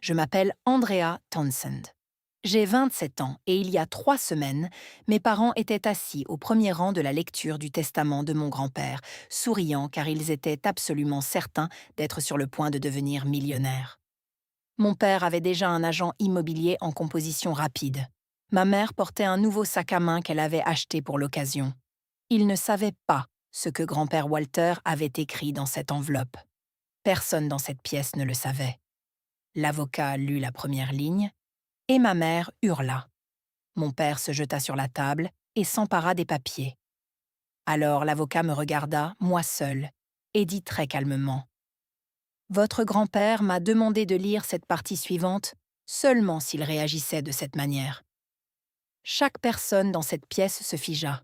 Je m'appelle Andrea Townsend. J'ai 27 ans et il y a 3 semaines, mes parents étaient assis au premier rang de la lecture du testament de mon grand-père, souriant car ils étaient absolument certains d'être sur le point de devenir millionnaires. Mon père avait déjà un agent immobilier en composition rapide. Ma mère portait un nouveau sac à main qu'elle avait acheté pour l'occasion. Il ne savait pas ce que grand-père Walter avait écrit dans cette enveloppe. Personne dans cette pièce ne le savait. L'avocat lut la première ligne et ma mère hurla. Mon père se jeta sur la table et s'empara des papiers. Alors l'avocat me regarda, moi seule, et dit très calmement : « Votre grand-père m'a demandé de lire cette partie suivante seulement s'il réagissait de cette manière. » Chaque personne dans cette pièce se figea.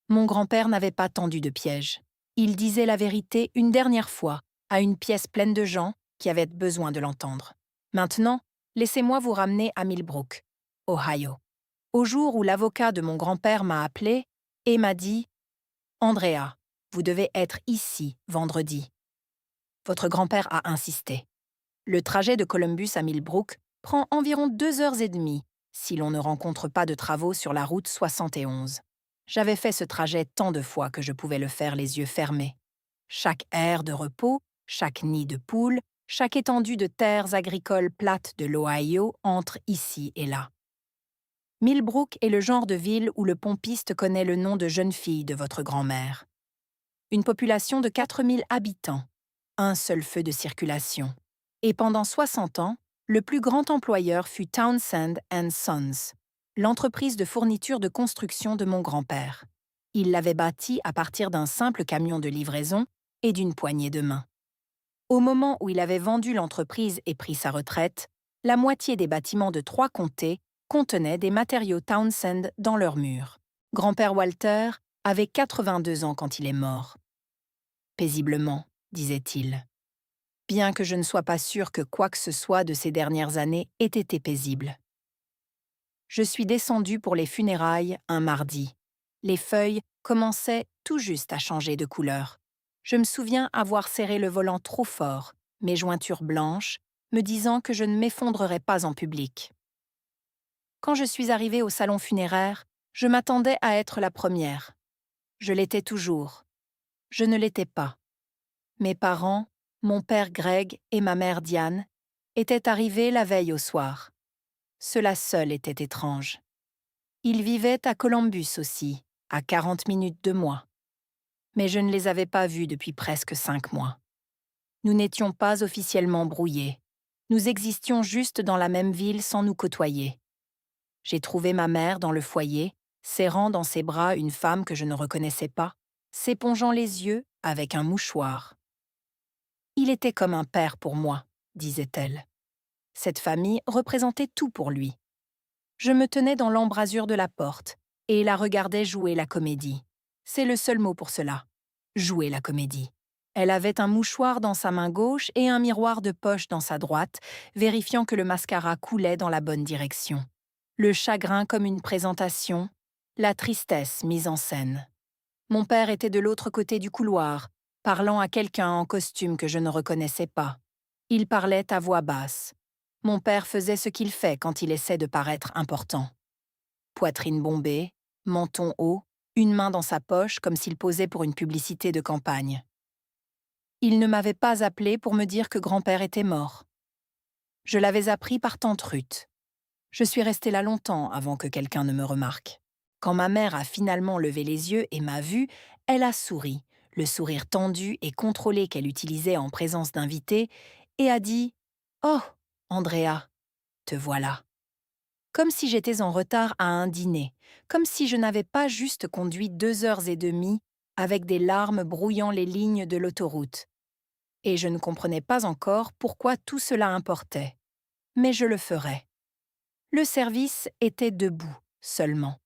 Mon grand-père n'avait pas tendu de piège. Il disait la vérité une dernière fois à une pièce pleine de gens qui avaient besoin de l'entendre. Maintenant, laissez-moi vous ramener à Millbrook, Ohio, au jour où l'avocat de mon grand-père m'a appelé et m'a dit : « Andrea, vous devez être ici vendredi. » Votre grand-père a insisté. Le trajet de Columbus à Millbrook prend environ 2 heures et demie si l'on ne rencontre pas de travaux sur la route 71. J'avais fait ce trajet tant de fois que je pouvais le faire les yeux fermés. Chaque aire de repos, chaque nid de poules, chaque étendue de terres agricoles plates de l'Ohio entre ici et là. Millbrook est le genre de ville où le pompiste connaît le nom de jeune fille de votre grand-mère. Une population de 4000 habitants, un seul feu de circulation. Et pendant 60 ans, le plus grand employeur fut Townsend and Sons, l'entreprise de fourniture de construction de mon grand-père. Il l'avait bâtie à partir d'un simple camion de livraison et d'une poignée de main. Au moment où il avait vendu l'entreprise et pris sa retraite, la moitié des bâtiments de 3 comtés contenaient des matériaux Townsend dans leurs murs. Grand-père Walter avait 82 ans quand il est mort. Paisiblement, disait-il. Bien que je ne sois pas sûre que quoi que ce soit de ces dernières années ait été paisible. Je suis descendue pour les funérailles un mardi. Les feuilles commençaient tout juste à changer de couleur. Je me souviens avoir serré le volant trop fort, mes jointures blanches, me disant que je ne m'effondrerais pas en public. Quand je suis arrivée au salon funéraire, je m'attendais à être la première. Je l'étais toujours. Je ne l'étais pas. Mes parents, mon père Greg et ma mère Diane, étaient arrivés la veille au soir. Cela seul était étrange. Ils vivaient à Columbus aussi, à 40 minutes de moi. Mais je ne les avais pas vus depuis presque 5 mois. Nous n'étions pas officiellement brouillés. Nous existions juste dans la même ville sans nous côtoyer. J'ai trouvé ma mère dans le foyer, serrant dans ses bras une femme que je ne reconnaissais pas, s'épongeant les yeux avec un mouchoir. « Il était comme un père pour moi », disait-elle. Cette famille représentait tout pour lui. Je me tenais dans l'embrasure de la porte et la regardais jouer la comédie. C'est le seul mot pour cela. Jouer la comédie. Elle avait un mouchoir dans sa main gauche et un miroir de poche dans sa droite, vérifiant que le mascara coulait dans la bonne direction. Le chagrin comme une présentation, la tristesse mise en scène. Mon père était de l'autre côté du couloir, parlant à quelqu'un en costume que je ne reconnaissais pas. Il parlait à voix basse. Mon père faisait ce qu'il fait quand il essaie de paraître important. Poitrine bombée, menton haut, une main dans sa poche comme s'il posait pour une publicité de campagne. Il ne m'avait pas appelé pour me dire que grand-père était mort. Je l'avais appris par tante Ruth. Je suis restée là longtemps avant que quelqu'un ne me remarque. Quand ma mère a finalement levé les yeux et m'a vue, elle a souri, le sourire tendu et contrôlé qu'elle utilisait en présence d'invités, et a dit : « Oh, Andrea, te voilà. » Comme si j'étais en retard à un dîner, comme si je n'avais pas juste conduit 2 heures et demie avec des larmes brouillant les lignes de l'autoroute. Et je ne comprenais pas encore pourquoi tout cela importait. Mais je le ferais. Le service était debout, seulement.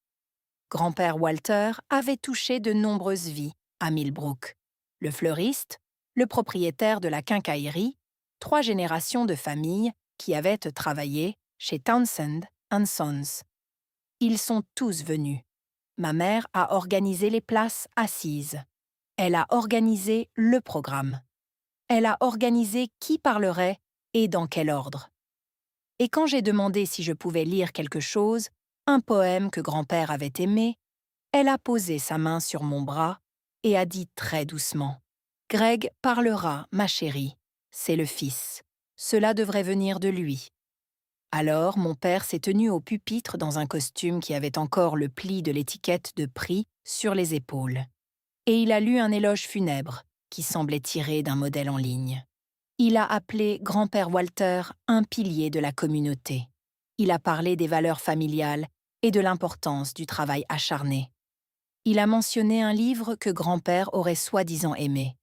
Grand-père Walter avait touché de nombreuses vies à Millbrook. Le fleuriste, le propriétaire de la quincaillerie, 3 générations de familles qui avaient travaillé chez Townsend and Sons. Ils sont tous venus. Ma mère a organisé les places assises. Elle a organisé le programme. Elle a organisé qui parlerait et dans quel ordre. Et quand j'ai demandé si je pouvais lire quelque chose, un poème que grand-père avait aimé, elle a posé sa main sur mon bras et a dit très doucement : « Greg parlera, ma chérie. C'est le fils. Cela devrait venir de lui. » Alors mon père s'est tenu au pupitre dans un costume qui avait encore le pli de l'étiquette de prix sur les épaules. Et il a lu un éloge funèbre qui semblait tiré d'un modèle en ligne. Il a appelé grand-père Walter un pilier de la communauté. Il a parlé des valeurs familiales et de l'importance du travail acharné. Il a mentionné un livre que grand-père aurait soi-disant aimé.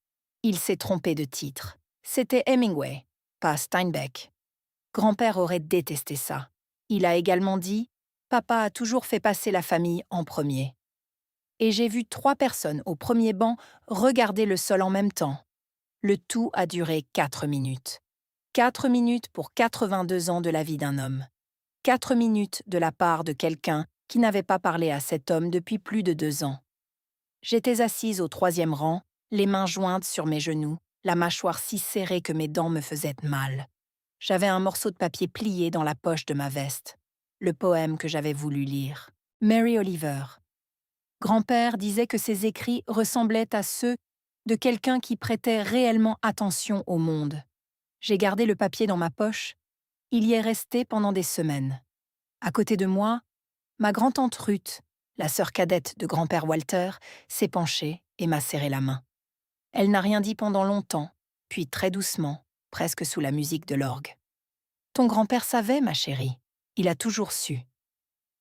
Il s'est trompé de titre. C'était Hemingway, pas Steinbeck. Grand-père aurait détesté ça. Il a également dit : « Papa a toujours fait passer la famille en premier. » Et j'ai vu 3 personnes au premier banc regarder le sol en même temps. Le tout a duré 4 minutes. 4 minutes pour 82 ans de la vie d'un homme. 4 minutes de la part de quelqu'un qui n'avait pas parlé à cet homme depuis plus de 2 ans. J'étais assise au 3e rang, les mains jointes sur mes genoux, la mâchoire si serrée que mes dents me faisaient mal. J'avais un morceau de papier plié dans la poche de ma veste. Le poème que j'avais voulu lire. Mary Oliver. Grand-père disait que ses écrits ressemblaient à ceux de quelqu'un qui prêtait réellement attention au monde. J'ai gardé le papier dans ma poche. Il y est resté pendant des semaines. À côté de moi, ma grand-tante Ruth, la sœur cadette de grand-père Walter, s'est penchée et m'a serré la main. Elle n'a rien dit pendant longtemps, puis très doucement, presque sous la musique de l'orgue. « Ton grand-père savait, ma chérie. Il a toujours su. »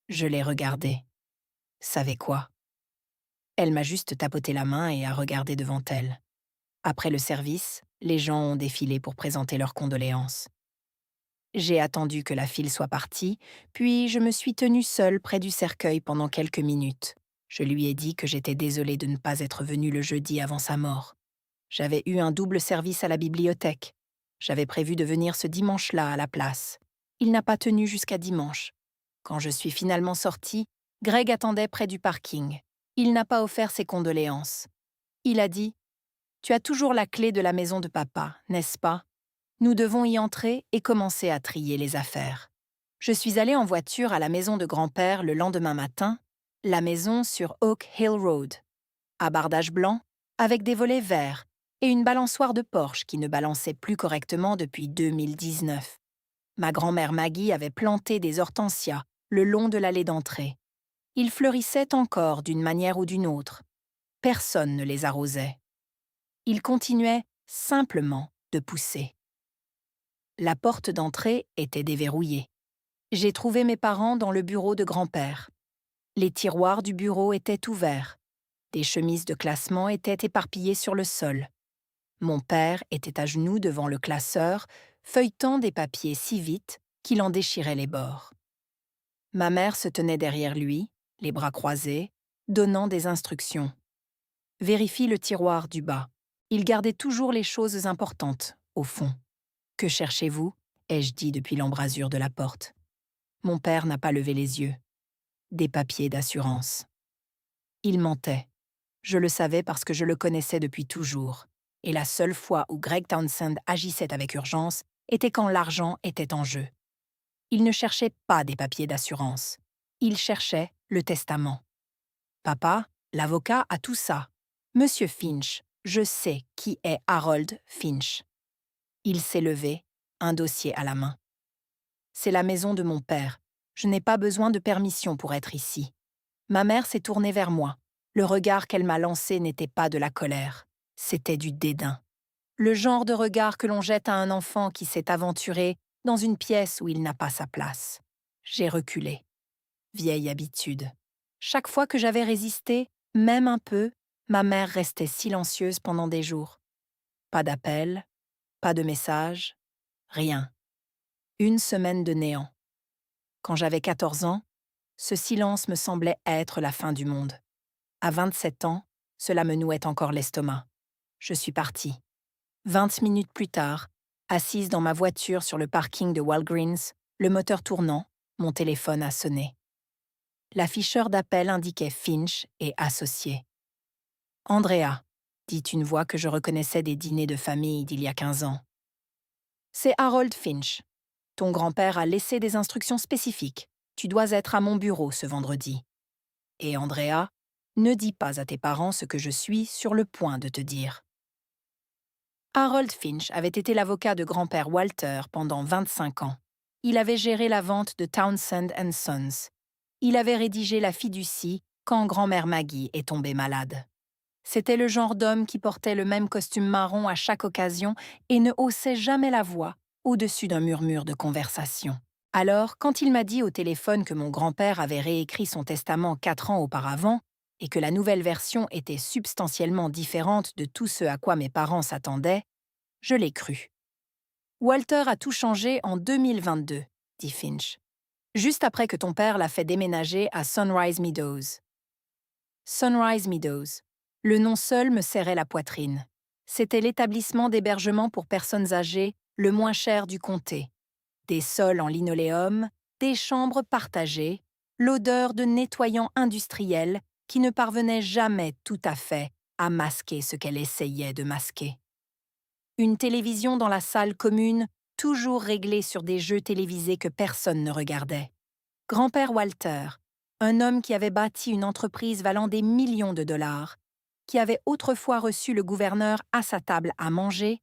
Je l'ai regardée. Savait quoi? Elle m'a juste tapoté la main et a regardé devant elle. Après le service, les gens ont défilé pour présenter leurs condoléances. J'ai attendu que la file soit partie, puis je me suis tenue seule près du cercueil pendant quelques minutes. Je lui ai dit que j'étais désolée de ne pas être venue le jeudi avant sa mort. J'avais eu un double service à la bibliothèque. J'avais prévu de venir ce dimanche-là à la place. Il n'a pas tenu jusqu'à dimanche. Quand je suis finalement sortie, Greg attendait près du parking. Il n'a pas offert ses condoléances. Il a dit : « Tu as toujours la clé de la maison de papa, n'est-ce pas ? Nous devons y entrer et commencer à trier les affaires. » Je suis allée en voiture à la maison de grand-père le lendemain matin, la maison sur Oak Hill Road. Abardage blanc, avec des volets verts et une balançoire de Porsche qui ne balançait plus correctement depuis 2019. Ma grand-mère Maggie avait planté des hortensias le long de l'allée d'entrée. Ils fleurissaient encore d'une manière ou d'une autre. Personne ne les arrosait. Ils continuaient simplement de pousser. La porte d'entrée était déverrouillée. J'ai trouvé mes parents dans le bureau de grand-père. Les tiroirs du bureau étaient ouverts. Des chemises de classement étaient éparpillées sur le sol. Mon père était à genoux devant le classeur, feuilletant des papiers si vite qu'il en déchirait les bords. Ma mère se tenait derrière lui, les bras croisés, donnant des instructions. « Vérifie le tiroir du bas. Il gardait toujours les choses importantes, au fond. »« Que cherchez-vous » ai-je dit depuis l'embrasure de la porte. Mon père n'a pas levé les yeux. Des papiers d'assurance. Il mentait. Je le savais parce que je le connaissais depuis toujours. Et la seule fois où Greg Townsend agissait avec urgence était quand l'argent était en jeu. Il ne cherchait pas des papiers d'assurance. Il cherchait le testament. Papa, l'avocat, a tout ça. Monsieur Finch, je sais qui est Harold Finch. Il s'est levé, un dossier à la main. C'est la maison de mon père. Je n'ai pas besoin de permission pour être ici. Ma mère s'est tournée vers moi. Le regard qu'elle m'a lancé n'était pas de la colère, c'était du dédain. Le genre de regard que l'on jette à un enfant qui s'est aventuré dans une pièce où il n'a pas sa place. J'ai reculé. Vieille habitude. Chaque fois que j'avais résisté, même un peu, ma mère restait silencieuse pendant des jours. Pas d'appel, pas de message, rien. Une semaine de néant. Quand j'avais 14 ans, ce silence me semblait être la fin du monde. À 27 ans, cela me nouait encore l'estomac. Je suis partie. 20 minutes plus tard, assise dans ma voiture sur le parking de Walgreens, le moteur tournant, mon téléphone a sonné. L'afficheur d'appel indiquait Finch et associés. « Andrea », dit une voix que je reconnaissais des dîners de famille d'il y a 15 ans. « C'est Harold Finch. » Ton grand-père a laissé des instructions spécifiques. Tu dois être à mon bureau ce vendredi. Et Andrea, ne dis pas à tes parents ce que je suis sur le point de te dire. Harold Finch avait été l'avocat de grand-père Walter pendant 25 ans. Il avait géré la vente de Townsend and Sons. Il avait rédigé la fiducie quand grand-mère Maggie est tombée malade. C'était le genre d'homme qui portait le même costume marron à chaque occasion et ne haussait jamais la voix au-dessus d'un murmure de conversation. Alors, quand il m'a dit au téléphone que mon grand-père avait réécrit son testament 4 ans auparavant et que la nouvelle version était substantiellement différente de tout ce à quoi mes parents s'attendaient, je l'ai cru. Walter a tout changé en 2022, dit Finch, juste après que ton père l'a fait déménager à Sunrise Meadows. Sunrise Meadows. Le nom seul me serrait la poitrine. C'était l'établissement d'hébergement pour personnes âgées le moins cher du comté. Des sols en linoléum, des chambres partagées, l'odeur de nettoyant industriel qui ne parvenait jamais tout à fait à masquer ce qu'elle essayait de masquer. Une télévision dans la salle commune, toujours réglée sur des jeux télévisés que personne ne regardait. Grand-père Walter, un homme qui avait bâti une entreprise valant des millions de dollars, qui avait autrefois reçu le gouverneur à sa table à manger,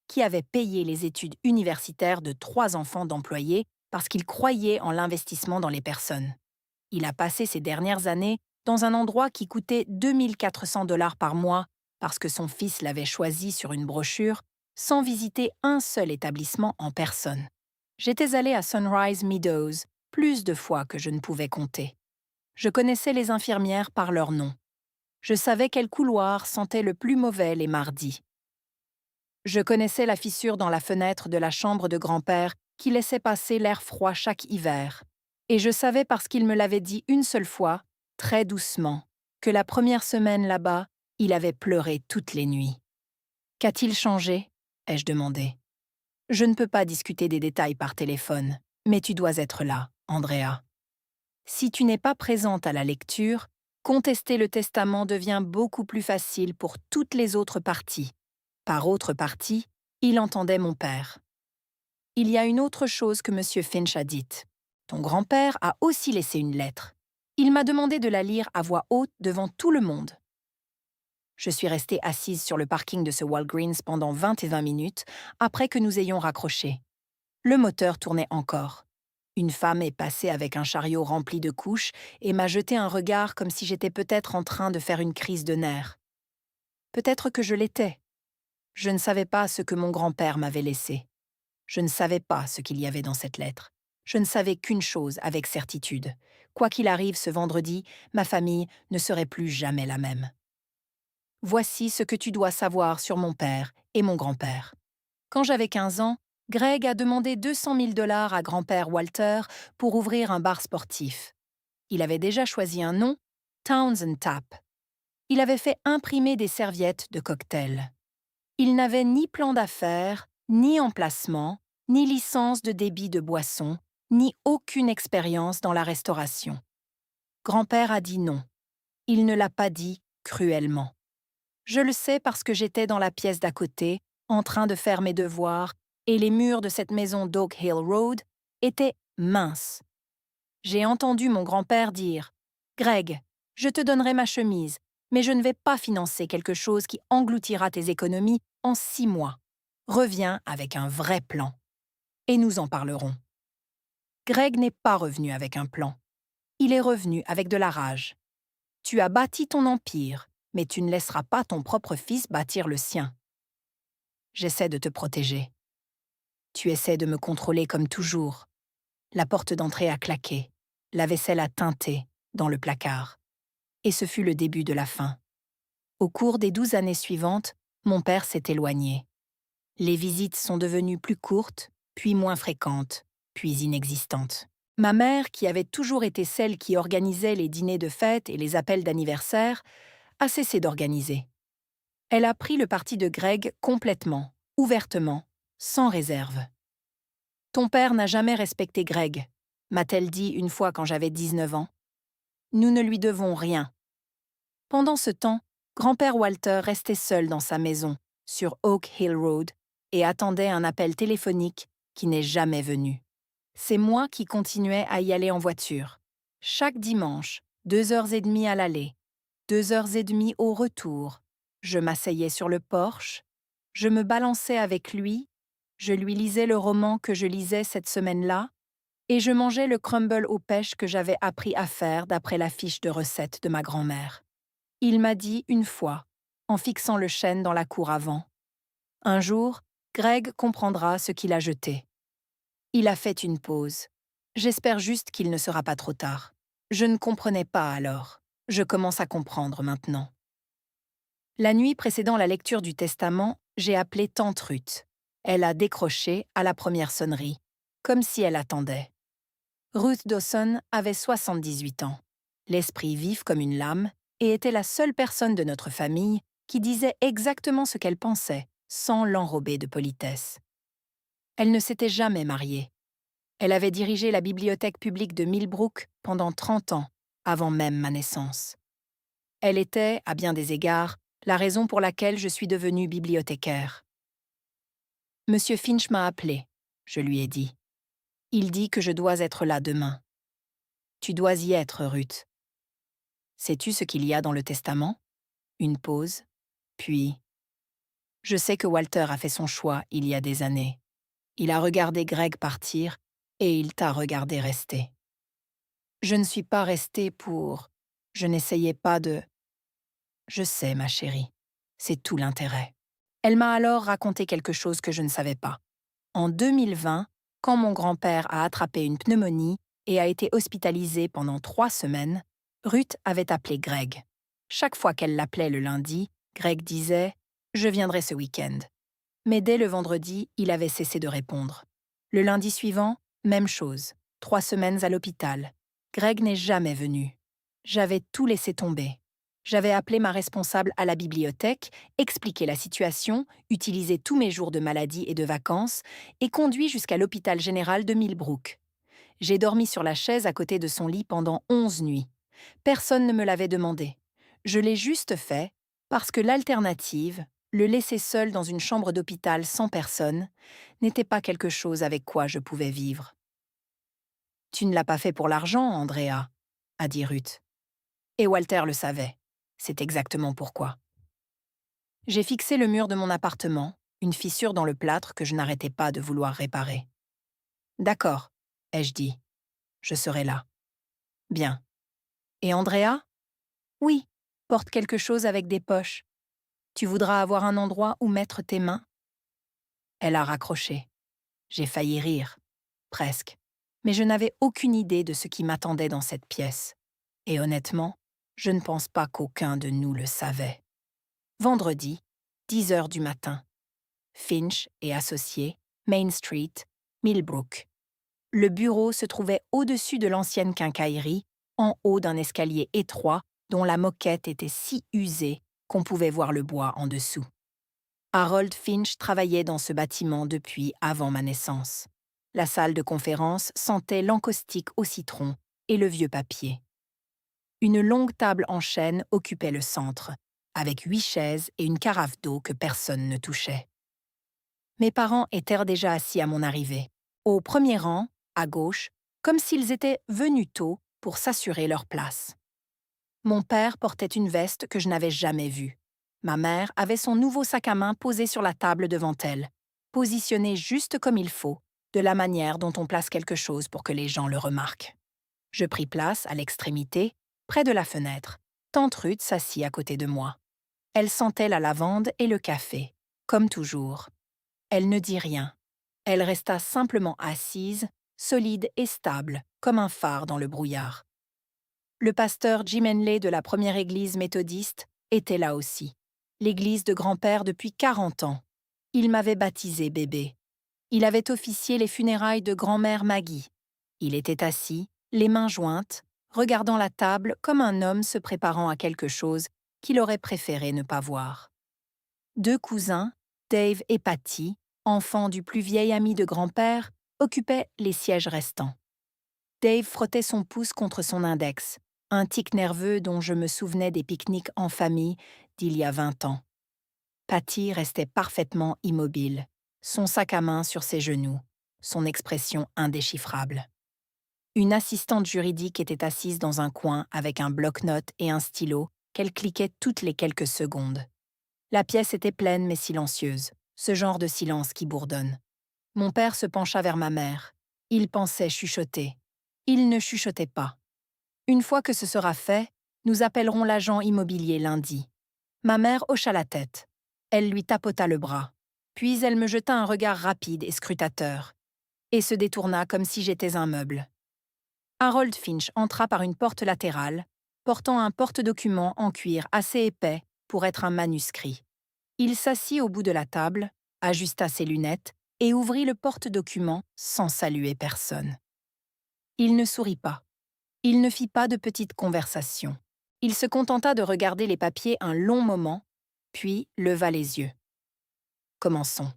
qui avait payé les études universitaires de 3 enfants d'employés parce qu'il croyait en l'investissement dans les personnes. Il a passé ces dernières années dans un endroit qui coûtait 2 400 $ par mois parce que son fils l'avait choisi sur une brochure, sans visiter un seul établissement en personne. J'étais allée à Sunrise Meadows plus de fois que je ne pouvais compter. Je connaissais les infirmières par leur nom. Je savais quel couloir sentait le plus mauvais les mardis. Je connaissais la fissure dans la fenêtre de la chambre de grand-père qui laissait passer l'air froid chaque hiver. Et je savais parce qu'il me l'avait dit une seule fois, très doucement, que la première semaine là-bas, il avait pleuré toutes les nuits. Qu'a-t-il changé ? Ai-je demandé. Je ne peux pas discuter des détails par téléphone, mais tu dois être là, Andrea. Si tu n'es pas présente à la lecture, contester le testament devient beaucoup plus facile pour toutes les autres parties. Par autre partie, il entendait mon père. Il y a une autre chose que M. Finch a dite. Ton grand-père a aussi laissé une lettre. Il m'a demandé de la lire à voix haute devant tout le monde. Je suis restée assise sur le parking de ce Walgreens pendant 20 minutes après que nous ayons raccroché. Le moteur tournait encore. Une femme est passée avec un chariot rempli de couches et m'a jeté un regard comme si j'étais peut-être en train de faire une crise de nerfs. Peut-être que je l'étais. Je ne savais pas ce que mon grand-père m'avait laissé. Je ne savais pas ce qu'il y avait dans cette lettre. Je ne savais qu'une chose avec certitude. Quoi qu'il arrive ce vendredi, ma famille ne serait plus jamais la même. Voici ce que tu dois savoir sur mon père et mon grand-père. Quand j'avais 15 ans, Greg a demandé 200 000 $ à grand-père Walter pour ouvrir un bar sportif. Il avait déjà choisi un nom, Townsend Tap. Il avait fait imprimer des serviettes de cocktail. Il n'avait ni plan d'affaires, ni emplacement, ni licence de débit de boisson, ni aucune expérience dans la restauration. Grand-père a dit non. Il ne l'a pas dit cruellement. Je le sais parce que j'étais dans la pièce d'à côté, en train de faire mes devoirs, et les murs de cette maison d'Oak Hill Road étaient minces. J'ai entendu mon grand-père dire « Greg, je te donnerai ma chemise, mais je ne vais pas financer quelque chose qui engloutira tes économies en 6 mois. Reviens avec un vrai plan. Et nous en parlerons. » Greg n'est pas revenu avec un plan. Il est revenu avec de la rage. Tu as bâti ton empire, mais tu ne laisseras pas ton propre fils bâtir le sien. J'essaie de te protéger. Tu essaies de me contrôler comme toujours. La porte d'entrée a claqué. La vaisselle a teinté dans le placard. Et ce fut le début de la fin. Au cours des 12 années suivantes, mon père s'est éloigné. Les visites sont devenues plus courtes, puis moins fréquentes, puis inexistantes. Ma mère, qui avait toujours été celle qui organisait les dîners de fête et les appels d'anniversaire, a cessé d'organiser. Elle a pris le parti de Greg complètement, ouvertement, sans réserve. « Ton père n'a jamais respecté Greg », m'a-t-elle dit une fois quand j'avais 19 ans. « Nous ne lui devons rien. » Pendant ce temps, grand-père Walter restait seul dans sa maison, sur Oak Hill Road, et attendait un appel téléphonique qui n'est jamais venu. C'est moi qui continuais à y aller en voiture. Chaque dimanche, 2 heures et demie à l'aller, 2 heures et demie au retour. Je m'asseyais sur le porche, je me balançais avec lui, je lui lisais le roman que je lisais cette semaine-là, et je mangeais le crumble aux pêches que j'avais appris à faire d'après la fiche de recette de ma grand-mère. Il m'a dit une fois, en fixant le chêne dans la cour avant, un jour, Greg comprendra ce qu'il a jeté. Il a fait une pause. J'espère juste qu'il ne sera pas trop tard. Je ne comprenais pas alors. Je commence à comprendre maintenant. La nuit précédant la lecture du testament, j'ai appelé tante Ruth. Elle a décroché à la première sonnerie, comme si elle attendait. Ruth Dawson avait 78 ans, l'esprit vif comme une lame, et était la seule personne de notre famille qui disait exactement ce qu'elle pensait, sans l'enrober de politesse. Elle ne s'était jamais mariée. Elle avait dirigé la bibliothèque publique de Millbrook pendant 30 ans, avant même ma naissance. Elle était, à bien des égards, la raison pour laquelle je suis devenue bibliothécaire. Monsieur Finch m'a appelé, je lui ai dit. Il dit que je dois être là demain. Tu dois y être, Ruth. Sais-tu ce qu'il y a dans le testament? Une pause, puis... Je sais que Walter a fait son choix il y a des années. Il a regardé Greg partir et il t'a regardé rester. Je ne suis pas restée pour... Je n'essayais pas de... Je sais, ma chérie. C'est tout l'intérêt. Elle m'a alors raconté quelque chose que je ne savais pas. En 2020, quand mon grand-père a attrapé une pneumonie et a été hospitalisé pendant 3 semaines, Ruth avait appelé Greg. Chaque fois qu'elle l'appelait le lundi, Greg disait « Je viendrai ce week-end ». Mais dès le vendredi, il avait cessé de répondre. Le lundi suivant, même chose. 3 semaines à l'hôpital. Greg n'est jamais venu. J'avais tout laissé tomber. J'avais appelé ma responsable à la bibliothèque, expliqué la situation, utilisé tous mes jours de maladie et de vacances, et conduit jusqu'à l'hôpital général de Millbrook. J'ai dormi sur la chaise à côté de son lit pendant 11 nuits. Personne ne me l'avait demandé. Je l'ai juste fait parce que l'alternative, le laisser seul dans une chambre d'hôpital sans personne, n'était pas quelque chose avec quoi je pouvais vivre. « Tu ne l'as pas fait pour l'argent, Andrea », a dit Ruth. Et Walter le savait. C'est exactement pourquoi. J'ai fixé le mur de mon appartement, une fissure dans le plâtre que je n'arrêtais pas de vouloir réparer. « D'accord, » ai-je dit. « Je serai là. » « Bien. Et Andrea ? » ?»« Oui, porte quelque chose avec des poches. Tu voudras avoir un endroit où mettre tes mains ?» Elle a raccroché. J'ai failli rire. Presque. Mais je n'avais aucune idée de ce qui m'attendait dans cette pièce. Et honnêtement, je ne pense pas qu'aucun de nous le savait. Vendredi, 10 heures du matin. Finch et associés, Main Street, Millbrook. Le bureau se trouvait au-dessus de l'ancienne quincaillerie, en haut d'un escalier étroit dont la moquette était si usée qu'on pouvait voir le bois en dessous. Harold Finch travaillait dans ce bâtiment depuis avant ma naissance. La salle de conférence sentait l'encaustique au citron et le vieux papier. Une longue table en chêne occupait le centre, avec 8 chaises et une carafe d'eau que personne ne touchait. Mes parents étaient déjà assis à mon arrivée, au premier rang, à gauche, comme s'ils étaient venus tôt pour s'assurer leur place. Mon père portait une veste que je n'avais jamais vue. Ma mère avait son nouveau sac à main posé sur la table devant elle, positionné juste comme il faut, de la manière dont on place quelque chose pour que les gens le remarquent. Je pris place à l'extrémité, près de la fenêtre. Tante Ruth s'assit à côté de moi. Elle sentait la lavande et le café, comme toujours. Elle ne dit rien. Elle resta simplement assise, solide et stable, comme un phare dans le brouillard. Le pasteur Jim Henley de la première église méthodiste était là aussi. L'église de grand-père depuis 40 ans. Il m'avait baptisé bébé. Il avait officié les funérailles de grand-mère Maggie. Il était assis, les mains jointes, regardant la table comme un homme se préparant à quelque chose qu'il aurait préféré ne pas voir. 2 cousins, Dave et Patty, enfants du plus vieil ami de grand-père, occupaient les sièges restants. Dave frottait son pouce contre son index, un tic nerveux dont je me souvenais des pique-niques en famille d'il y a 20 ans. Patty restait parfaitement immobile, son sac à main sur ses genoux, son expression indéchiffrable. Une assistante juridique était assise dans un coin avec un bloc-notes et un stylo qu'elle cliquait toutes les quelques secondes. La pièce était pleine mais silencieuse, ce genre de silence qui bourdonne. Mon père se pencha vers ma mère. Il pensait chuchoter. Il ne chuchotait pas. Une fois que ce sera fait, nous appellerons l'agent immobilier lundi. Ma mère hocha la tête. Elle lui tapota le bras. Puis elle me jeta un regard rapide et scrutateur, et se détourna comme si j'étais un meuble. Harold Finch entra par une porte latérale, portant un porte-documents en cuir assez épais pour être un manuscrit. Il s'assit au bout de la table, ajusta ses lunettes et ouvrit le porte-documents sans saluer personne. Il ne sourit pas. Il ne fit pas de petite conversation. Il se contenta de regarder les papiers un long moment, puis leva les yeux. Commençons.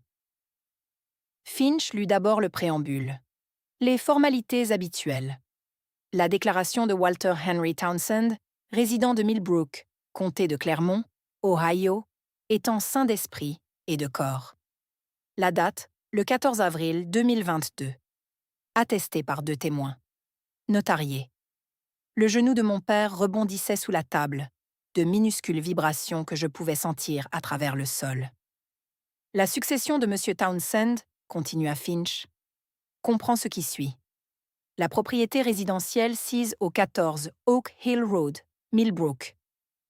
Finch lut d'abord le préambule. Les formalités habituelles. La déclaration de Walter Henry Townsend, résident de Millbrook, comté de Clermont, Ohio, étant sain d'esprit et de corps. La date, le 14 avril 2022. Attesté par 2 témoins. Notarié. Le genou de mon père rebondissait sous la table, de minuscules vibrations que je pouvais sentir à travers le sol. La succession de M. Townsend, continua Finch, comprend ce qui suit. La propriété résidentielle sise au 14 Oak Hill Road, Millbrook.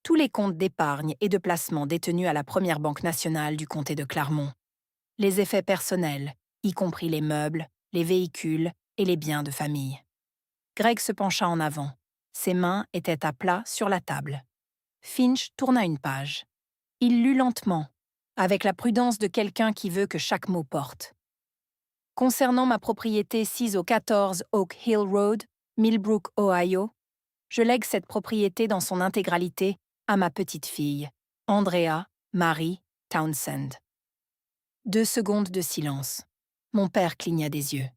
Tous les comptes d'épargne et de placement détenus à la Première Banque nationale du comté de Clermont. Les effets personnels, y compris les meubles, les véhicules et les biens de famille. Greg se pencha en avant. Ses mains étaient à plat sur la table. Finch tourna une page. Il lut lentement, avec la prudence de quelqu'un qui veut que chaque mot porte. Concernant ma propriété sise au 14 Oak Hill Road, Millbrook, Ohio, je lègue cette propriété dans son intégralité à ma petite-fille, Andrea Marie Townsend. 2 secondes de silence. Mon père cligna des yeux.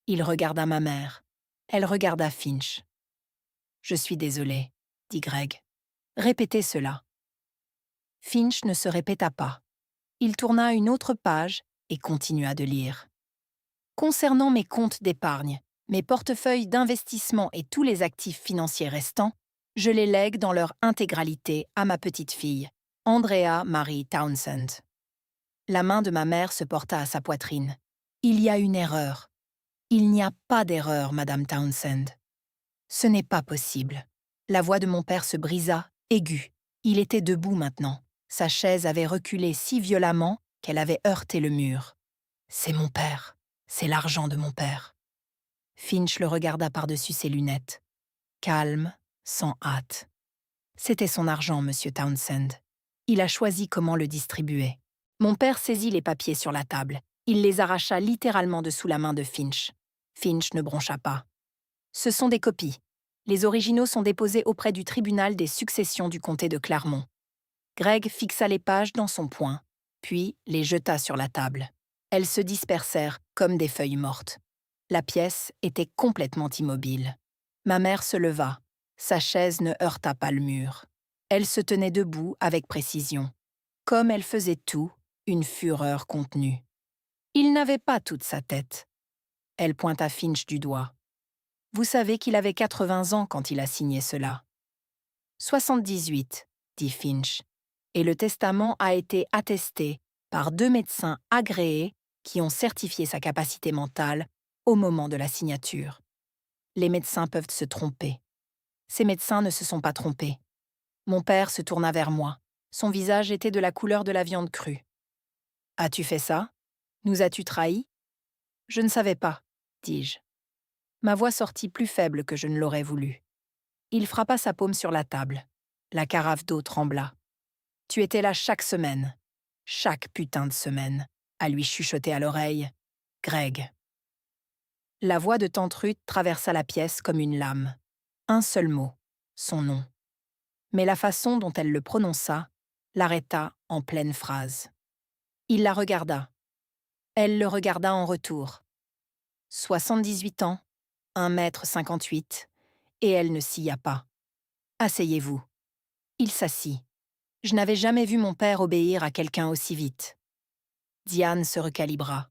Il regarda ma mère. Elle regarda Finch. « Je suis désolé, » dit Greg. « Répétez cela. » Finch ne se répéta pas. Il tourna une autre page et continua de lire. Concernant mes comptes d'épargne, mes portefeuilles d'investissement et tous les actifs financiers restants, je les lègue dans leur intégralité à ma petite-fille, Andrea Marie Townsend. La main de ma mère se porta à sa poitrine. Il y a une erreur. Il n'y a pas d'erreur, Madame Townsend. Ce n'est pas possible. La voix de mon père se brisa, aiguë. Il était debout maintenant. Sa chaise avait reculé si violemment qu'elle avait heurté le mur. C'est mon père. C'est l'argent de mon père. Finch le regarda par-dessus ses lunettes. Calme, sans hâte. C'était son argent, Monsieur Townsend. Il a choisi comment le distribuer. Mon père saisit les papiers sur la table. Il les arracha littéralement de sous la main de Finch. Finch ne broncha pas. Ce sont des copies. Les originaux sont déposés auprès du tribunal des successions du comté de Clermont. Greg fixa les pages dans son poing, puis les jeta sur la table. Elles se dispersèrent comme des feuilles mortes. La pièce était complètement immobile. Ma mère se leva. Sa chaise ne heurta pas le mur. Elle se tenait debout avec précision. Comme elle faisait tout, une fureur contenue. Il n'avait pas toute sa tête. Elle pointa Finch du doigt. Vous savez qu'il avait 80 ans quand il a signé cela. 78, dit Finch, et le testament a été attesté par 2 médecins agréés qui ont certifié sa capacité mentale au moment de la signature. Les médecins peuvent se tromper. Ces médecins ne se sont pas trompés. Mon père se tourna vers moi. Son visage était de la couleur de la viande crue. « As-tu fait ça? Nous as-tu trahis ?» ?»« Je ne savais pas, » dis-je. Ma voix sortit plus faible que je ne l'aurais voulu. Il frappa sa paume sur la table. La carafe d'eau trembla. « Tu étais là chaque semaine. Chaque putain de semaine. » à lui chuchoter à l'oreille. « Greg. » La voix de tante Ruth traversa la pièce comme une lame. Un seul mot, son nom. Mais la façon dont elle le prononça l'arrêta en pleine phrase. Il la regarda. Elle le regarda en retour. 78 ans, 1,58 m, et elle ne sia pas. « Asseyez-vous. » Il s'assit. Je n'avais jamais vu mon père obéir à quelqu'un aussi vite. Diane se recalibra.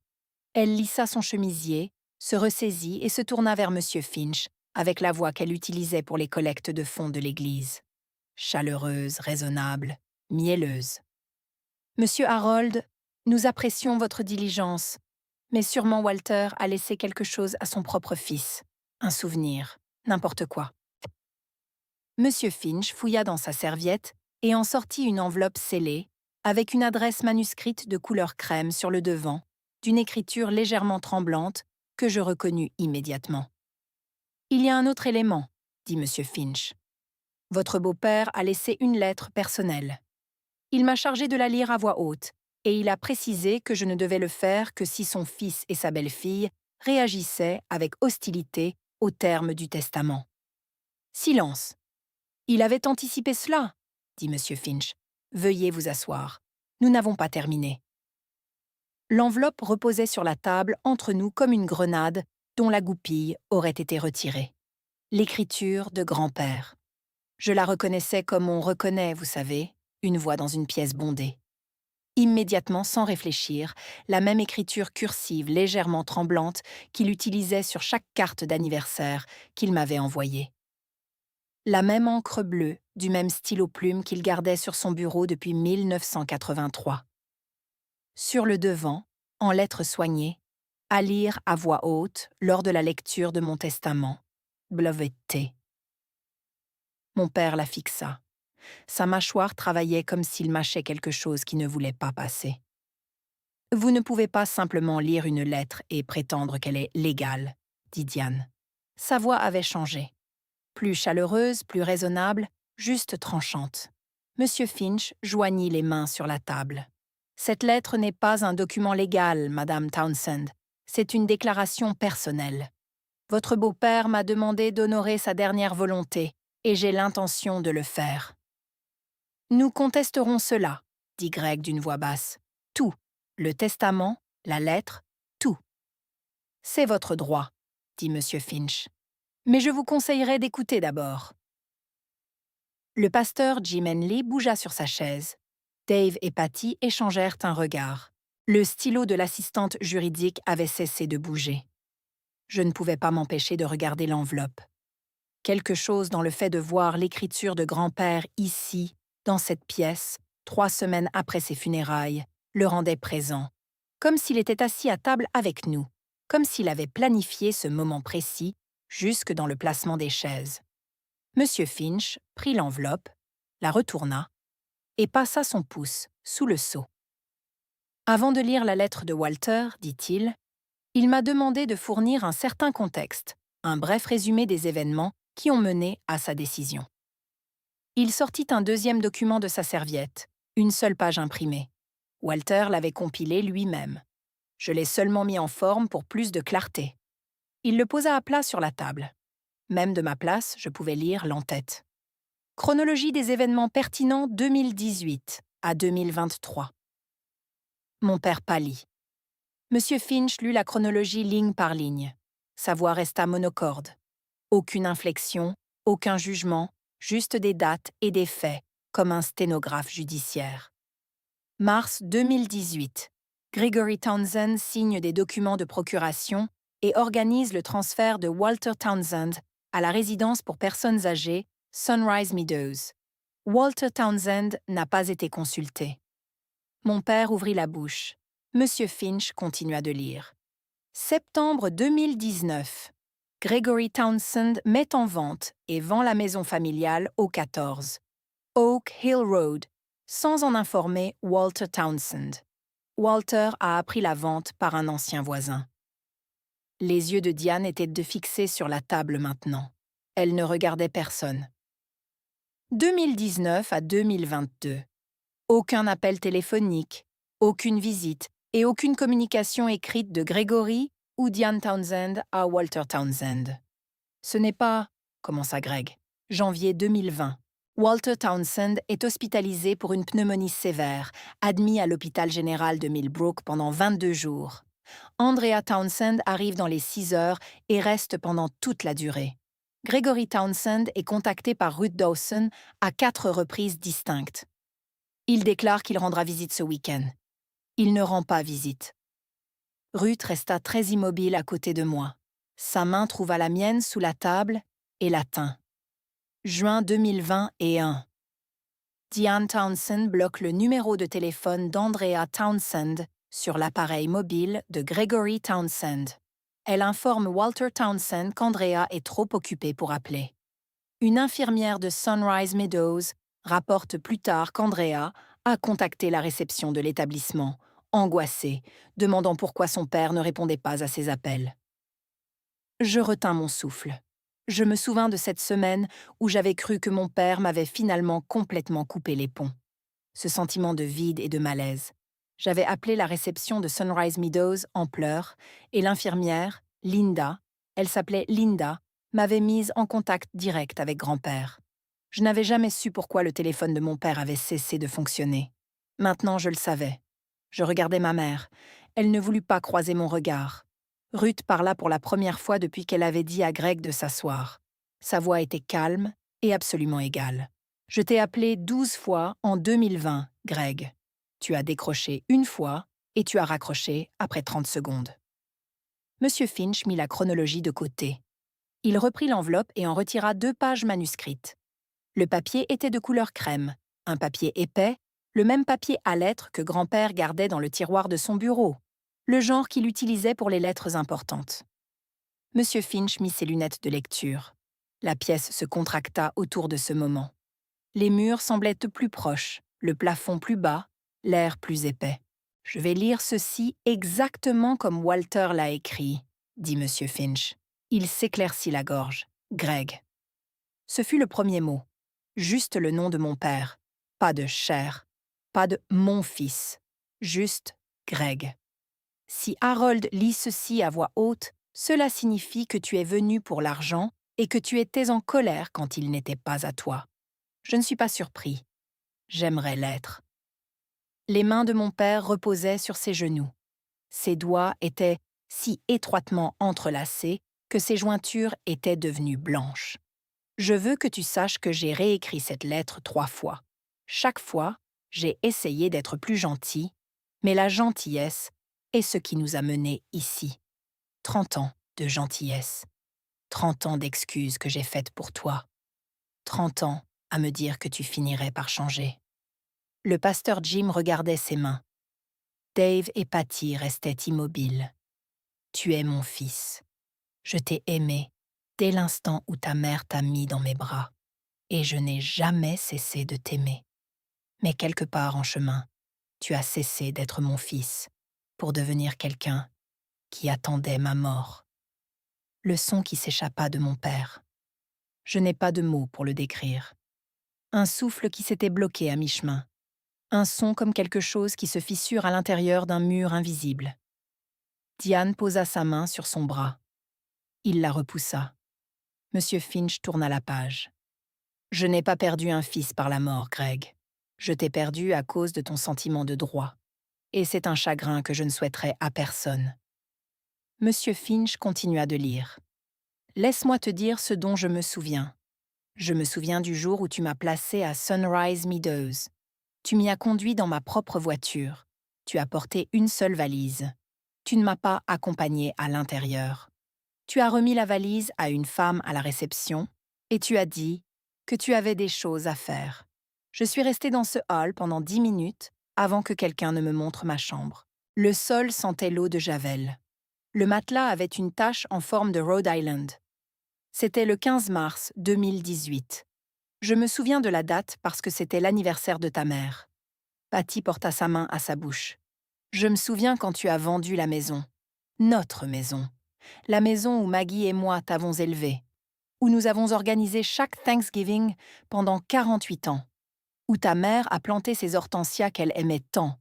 Elle lissa son chemisier, se ressaisit et se tourna vers M. Finch, avec la voix qu'elle utilisait pour les collectes de fonds de l'Église. Chaleureuse, raisonnable, mielleuse. Monsieur Harold, nous apprécions votre diligence, mais sûrement Walter a laissé quelque chose à son propre fils. Un souvenir, n'importe quoi. Monsieur Finch fouilla dans sa serviette et en sortit une enveloppe scellée, avec une adresse manuscrite de couleur crème sur le devant, d'une écriture légèrement tremblante que je reconnus immédiatement. « Il y a un autre élément, » dit Monsieur Finch. « Votre beau-père a laissé une lettre personnelle. Il m'a chargé de la lire à voix haute, et il a précisé que je ne devais le faire que si son fils et sa belle-fille réagissaient avec hostilité au terme du testament. » Silence. « Il avait anticipé cela, » dit M. Finch. « Veuillez vous asseoir. Nous n'avons pas terminé. » L'enveloppe reposait sur la table entre nous comme une grenade dont la goupille aurait été retirée. L'écriture de grand-père. Je la reconnaissais comme on reconnaît, vous savez, une voix dans une pièce bondée. Immédiatement, sans réfléchir, la même écriture cursive légèrement tremblante qu'il utilisait sur chaque carte d'anniversaire qu'il m'avait envoyée. La même encre bleue, du même stylo plume qu'il gardait sur son bureau depuis 1983. Sur le devant, en lettres soignées, à lire à voix haute lors de la lecture de mon testament. T. Mon père la fixa. Sa mâchoire travaillait comme s'il mâchait quelque chose qui ne voulait pas passer. « Vous ne pouvez pas simplement lire une lettre et prétendre qu'elle est légale, » dit Diane. Sa voix avait changé. Plus chaleureuse, plus raisonnable, juste tranchante. Monsieur Finch joignit les mains sur la table. « Cette lettre n'est pas un document légal, Madame Townsend. C'est une déclaration personnelle. Votre beau-père m'a demandé d'honorer sa dernière volonté, et j'ai l'intention de le faire. » « Nous contesterons cela, » dit Greg d'une voix basse. « Tout. Le testament, la lettre, tout. »« C'est votre droit, » dit M. Finch. « Mais je vous conseillerais d'écouter d'abord. » Le pasteur Jim Henley bougea sur sa chaise. Dave et Patty échangèrent un regard. Le stylo de l'assistante juridique avait cessé de bouger. Je ne pouvais pas m'empêcher de regarder l'enveloppe. Quelque chose dans le fait de voir l'écriture de grand-père ici, dans cette pièce, 3 semaines après ses funérailles, le rendait présent, comme s'il était assis à table avec nous, comme s'il avait planifié ce moment précis, jusque dans le placement des chaises. Monsieur Finch prit l'enveloppe, la retourna et passa son pouce sous le sceau. « Avant de lire la lettre de Walter, dit-il, il m'a demandé de fournir un certain contexte, un bref résumé des événements qui ont mené à sa décision. » Il sortit un deuxième document de sa serviette, une seule page imprimée. Walter l'avait compilé lui-même. Je l'ai seulement mis en forme pour plus de clarté. Il le posa à plat sur la table. Même de ma place, je pouvais lire l'entête. Chronologie des événements pertinents 2018 à 2023. Mon père pâlit. Monsieur Finch lut la chronologie ligne par ligne. Sa voix resta monocorde. Aucune inflexion, aucun jugement, juste des dates et des faits, comme un sténographe judiciaire. Mars 2018. Gregory Townsend signe des documents de procuration et organise le transfert de Walter Townsend à la résidence pour personnes âgées, Sunrise Meadows. Walter Townsend n'a pas été consulté. Mon père ouvrit la bouche. Monsieur Finch continua de lire. Septembre 2019. Gregory Townsend met en vente et vend la maison familiale au 14. Oak Hill Road, sans en informer Walter Townsend. Walter a appris la vente par un ancien voisin. Les yeux de Diane étaient fixés sur la table maintenant. Elle ne regardait personne. 2019 à 2022. Aucun appel téléphonique, aucune visite et aucune communication écrite de Gregory ou Diane Townsend à Walter Townsend. Ce n'est pas, commença Greg, janvier 2020. Walter Townsend est hospitalisé pour une pneumonie sévère, admis à l'hôpital général de Millbrook pendant 22 jours. Andrea Townsend arrive dans les 6 heures et reste pendant toute la durée. Gregory Townsend est contacté par Ruth Dawson à 4 reprises distinctes. Il déclare qu'il rendra visite ce week-end. Il ne rend pas visite. Ruth resta très immobile à côté de moi. Sa main trouva la mienne sous la table et la tint. Juin 2021. Diane Townsend bloque le numéro de téléphone d'Andrea Townsend sur l'appareil mobile de Gregory Townsend. Elle informe Walter Townsend qu'Andrea est trop occupée pour appeler. Une infirmière de Sunrise Meadows rapporte plus tard qu'Andrea a contacté la réception de l'établissement, angoissée, demandant pourquoi son père ne répondait pas à ses appels. Je retins mon souffle. Je me souvins de cette semaine où j'avais cru que mon père m'avait finalement complètement coupé les ponts. Ce sentiment de vide et de malaise. J'avais appelé la réception de Sunrise Meadows en pleurs et l'infirmière, Linda, elle s'appelait Linda, m'avait mise en contact direct avec grand-père. Je n'avais jamais su pourquoi le téléphone de mon père avait cessé de fonctionner. Maintenant, je le savais. Je regardais ma mère. Elle ne voulut pas croiser mon regard. Ruth parla pour la première fois depuis qu'elle avait dit à Greg de s'asseoir. Sa voix était calme et absolument égale. « Je t'ai appelé 12 fois en 2020, Greg. Tu as décroché une fois et tu as raccroché après 30 secondes. » Monsieur Finch mit la chronologie de côté. Il reprit l'enveloppe et en retira 2 pages manuscrites. Le papier était de couleur crème, un papier épais, le même papier à lettres que grand-père gardait dans le tiroir de son bureau, le genre qu'il utilisait pour les lettres importantes. Monsieur Finch mit ses lunettes de lecture. La pièce se contracta autour de ce moment. Les murs semblaient plus proches, le plafond plus bas, l'air plus épais. « Je vais lire ceci exactement comme Walter l'a écrit, » dit Monsieur Finch. Il s'éclaircit la gorge. « Greg. » Ce fut le premier mot. Juste le nom de mon père. Pas de cher. Pas de mon fils. Juste Greg. Si Harold lit ceci à voix haute, cela signifie que tu es venu pour l'argent et que tu étais en colère quand il n'était pas à toi. Je ne suis pas surpris. J'aimerais l'être. Les mains de mon père reposaient sur ses genoux. Ses doigts étaient si étroitement entrelacés que ses jointures étaient devenues blanches. Je veux que tu saches que j'ai réécrit cette lettre 3 fois. Chaque fois, j'ai essayé d'être plus gentil, mais la gentillesse est ce qui nous a menés ici. 30 ans de gentillesse. 30 ans d'excuses que j'ai faites pour toi. 30 ans à me dire que tu finirais par changer. Le pasteur Jim regardait ses mains. Dave et Patty restaient immobiles. Tu es mon fils. Je t'ai aimé dès l'instant où ta mère t'a mis dans mes bras, et je n'ai jamais cessé de t'aimer. Mais quelque part en chemin, tu as cessé d'être mon fils pour devenir quelqu'un qui attendait ma mort. Le son qui s'échappa de mon père. Je n'ai pas de mots pour le décrire. Un souffle qui s'était bloqué à mi-chemin. Un son comme quelque chose qui se fissure à l'intérieur d'un mur invisible. Diane posa sa main sur son bras. Il la repoussa. Monsieur Finch tourna la page. « Je n'ai pas perdu un fils par la mort, Greg. Je t'ai perdu à cause de ton sentiment de droit. Et c'est un chagrin que je ne souhaiterais à personne. » Monsieur Finch continua de lire. « Laisse-moi te dire ce dont je me souviens. Je me souviens du jour où tu m'as placé à Sunrise Meadows. Tu m'y as conduit dans ma propre voiture. Tu as porté une seule valise. Tu ne m'as pas accompagné à l'intérieur. Tu as remis la valise à une femme à la réception et tu as dit que tu avais des choses à faire. Je suis restée dans ce hall pendant 10 minutes avant que quelqu'un ne me montre ma chambre. Le sol sentait l'eau de Javel. Le matelas avait une tache en forme de Rhode Island. C'était le 15 mars 2018. Je me souviens de la date parce que c'était l'anniversaire de ta mère. Patty porta sa main à sa bouche. Je me souviens quand tu as vendu la maison. Notre maison. La maison où Maggie et moi t'avons élevé. Où nous avons organisé chaque Thanksgiving pendant 48 ans. Où ta mère a planté ses hortensias qu'elle aimait tant.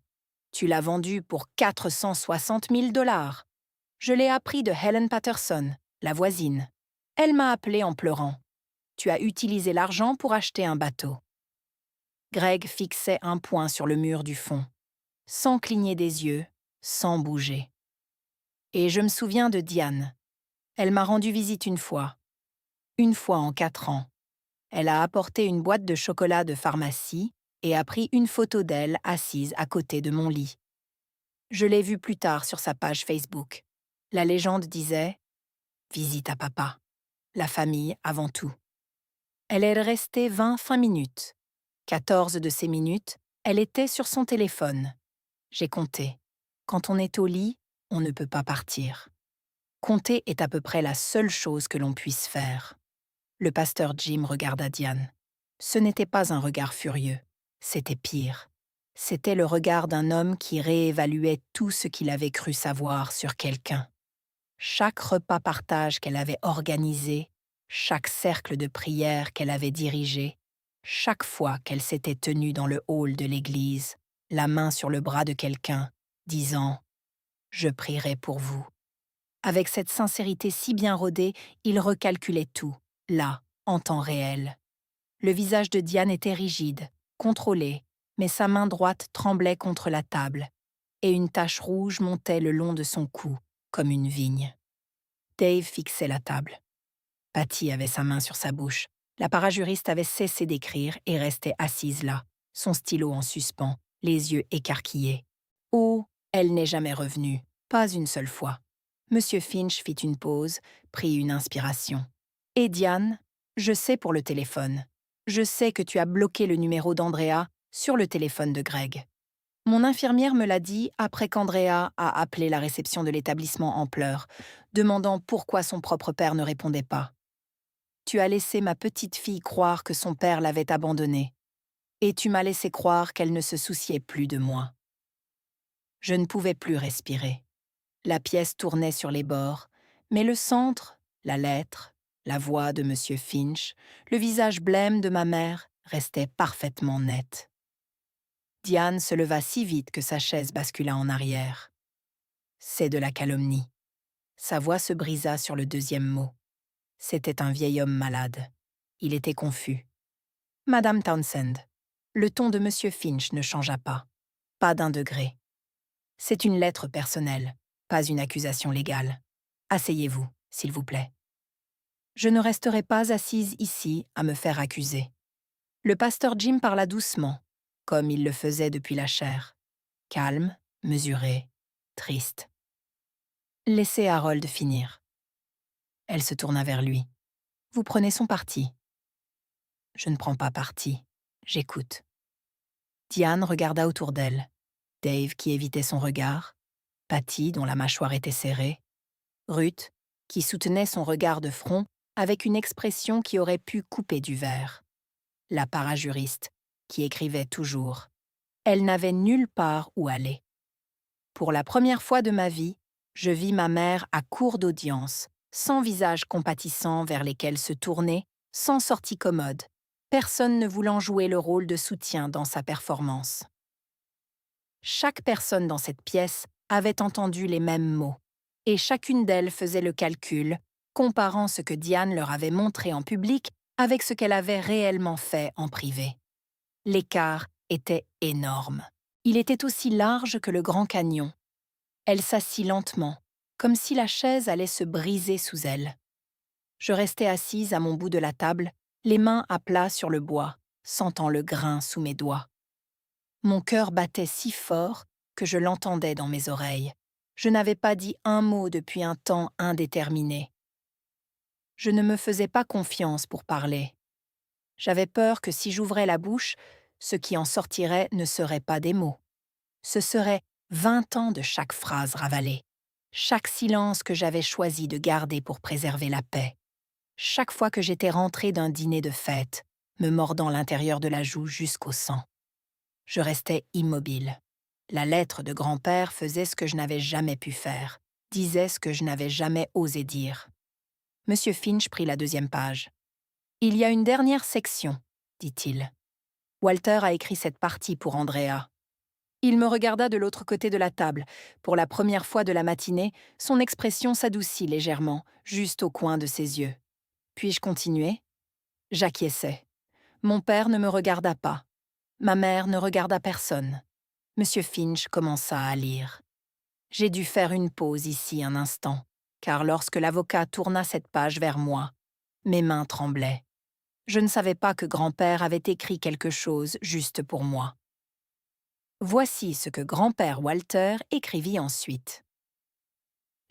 Tu l'as vendue pour 460 000 $. Je l'ai appris de Helen Patterson, la voisine. Elle m'a appelé en pleurant. Tu as utilisé l'argent pour acheter un bateau. Greg fixait un point sur le mur du fond, sans cligner des yeux, sans bouger. Et je me souviens de Diane. Elle m'a rendu visite une fois en 4 ans. Elle a apporté une boîte de chocolat de pharmacie et a pris une photo d'elle assise à côté de mon lit. Je l'ai vu plus tard sur sa page Facebook. La légende disait « Visite à papa, la famille avant tout ». Elle est restée 20 minutes. 14 de ces minutes, elle était sur son téléphone. J'ai compté. Quand on est au lit, on ne peut pas partir. Compter est à peu près la seule chose que l'on puisse faire. Le pasteur Jim regarda Diane. Ce n'était pas un regard furieux, c'était pire. C'était le regard d'un homme qui réévaluait tout ce qu'il avait cru savoir sur quelqu'un. Chaque repas partage qu'elle avait organisé, chaque cercle de prière qu'elle avait dirigé, chaque fois qu'elle s'était tenue dans le hall de l'église, la main sur le bras de quelqu'un, disant « Je prierai pour vous ». Avec cette sincérité si bien rodée, il recalculait tout, là, en temps réel. Le visage de Diane était rigide, contrôlé, mais sa main droite tremblait contre la table, et une tache rouge montait le long de son cou, comme une vigne. Dave fixait la table. Patty avait sa main sur sa bouche. La parajuriste avait cessé d'écrire et restait assise là, son stylo en suspens, les yeux écarquillés. Oh, elle n'est jamais revenue, pas une seule fois. Monsieur Finch fit une pause, prit une inspiration. « Et Diane, je sais pour le téléphone. Je sais que tu as bloqué le numéro d'Andrea sur le téléphone de Greg. Mon infirmière me l'a dit après qu'Andrea a appelé la réception de l'établissement en pleurs, demandant pourquoi son propre père ne répondait pas. Tu as laissé ma petite fille croire que son père l'avait abandonnée, et tu m'as laissé croire qu'elle ne se souciait plus de moi. » Je ne pouvais plus respirer. La pièce tournait sur les bords, mais le centre, la lettre, la voix de Monsieur Finch, le visage blême de ma mère restaient parfaitement nets. Diane se leva si vite que sa chaise bascula en arrière. « C'est de la calomnie. » Sa voix se brisa sur le deuxième mot. C'était un vieil homme malade. Il était confus. « Madame Townsend. » Le ton de Monsieur Finch ne changea pas. Pas d'un degré. « C'est une lettre personnelle, pas une accusation légale. Asseyez-vous, s'il vous plaît. » Je ne resterai pas assise ici à me faire accuser. Le pasteur Jim parla doucement, comme il le faisait depuis la chaire. Calme, mesuré, triste. Laissez Harold finir. Elle se tourna vers lui. Vous prenez son parti. Je ne prends pas parti. J'écoute. Diane regarda autour d'elle. Dave qui évitait son regard. Patty dont la mâchoire était serrée. Ruth qui soutenait son regard de front avec une expression qui aurait pu couper du verre. La parajuriste qui écrivait toujours. Elle n'avait nulle part où aller. Pour la première fois de ma vie, je vis ma mère à court d'audience, sans visage compatissant vers lesquels se tourner, sans sortie commode, personne ne voulant jouer le rôle de soutien dans sa performance. Chaque personne dans cette pièce avait entendu les mêmes mots, et chacune d'elles faisait le calcul, comparant ce que Diane leur avait montré en public avec ce qu'elle avait réellement fait en privé. L'écart était énorme. Il était aussi large que le Grand Canyon. Elle s'assit lentement, comme si la chaise allait se briser sous elle. Je restais assise à mon bout de la table, les mains à plat sur le bois, sentant le grain sous mes doigts. Mon cœur battait si fort que je l'entendais dans mes oreilles. Je n'avais pas dit un mot depuis un temps indéterminé. Je ne me faisais pas confiance pour parler. J'avais peur que si j'ouvrais la bouche, ce qui en sortirait ne serait pas des mots. Ce serait 20 ans de chaque phrase ravalée, chaque silence que j'avais choisi de garder pour préserver la paix, chaque fois que j'étais rentrée d'un dîner de fête, me mordant l'intérieur de la joue jusqu'au sang. Je restais immobile. La lettre de grand-père faisait ce que je n'avais jamais pu faire, disait ce que je n'avais jamais osé dire. Monsieur Finch prit la deuxième page. « Il y a une dernière section, dit-il. Walter a écrit cette partie pour Andrea. » Il me regarda de l'autre côté de la table. Pour la première fois de la matinée, son expression s'adoucit légèrement, juste au coin de ses yeux. Puis-je continuer? J'acquiesçai. Mon père ne me regarda pas. Ma mère ne regarda personne. Monsieur Finch commença à lire. J'ai dû faire une pause ici un instant, car lorsque l'avocat tourna cette page vers moi, mes mains tremblaient. Je ne savais pas que grand-père avait écrit quelque chose juste pour moi. Voici ce que grand-père Walter écrivit ensuite.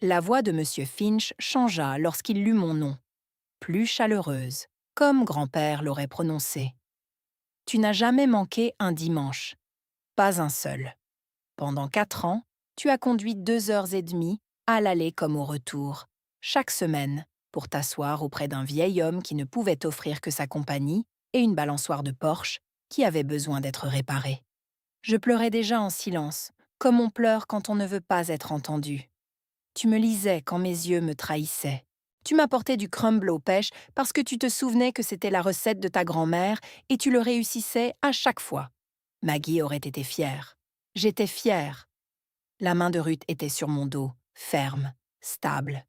La voix de Monsieur Finch changea lorsqu'il lut mon nom, plus chaleureuse, comme grand-père l'aurait prononcé. Tu n'as jamais manqué un dimanche, pas un seul. Pendant 4 ans, tu as conduit 2 heures et demie, à l'aller comme au retour, chaque semaine, pour t'asseoir auprès d'un vieil homme qui ne pouvait t'offrir que sa compagnie et une balançoire de Porsche qui avait besoin d'être réparée. Je pleurais déjà en silence, comme on pleure quand on ne veut pas être entendu. Tu me lisais quand mes yeux me trahissaient. Tu m'apportais du crumble aux pêches parce que tu te souvenais que c'était la recette de ta grand-mère et tu le réussissais à chaque fois. Maggie aurait été fière. J'étais fière. La main de Ruth était sur mon dos, ferme, stable.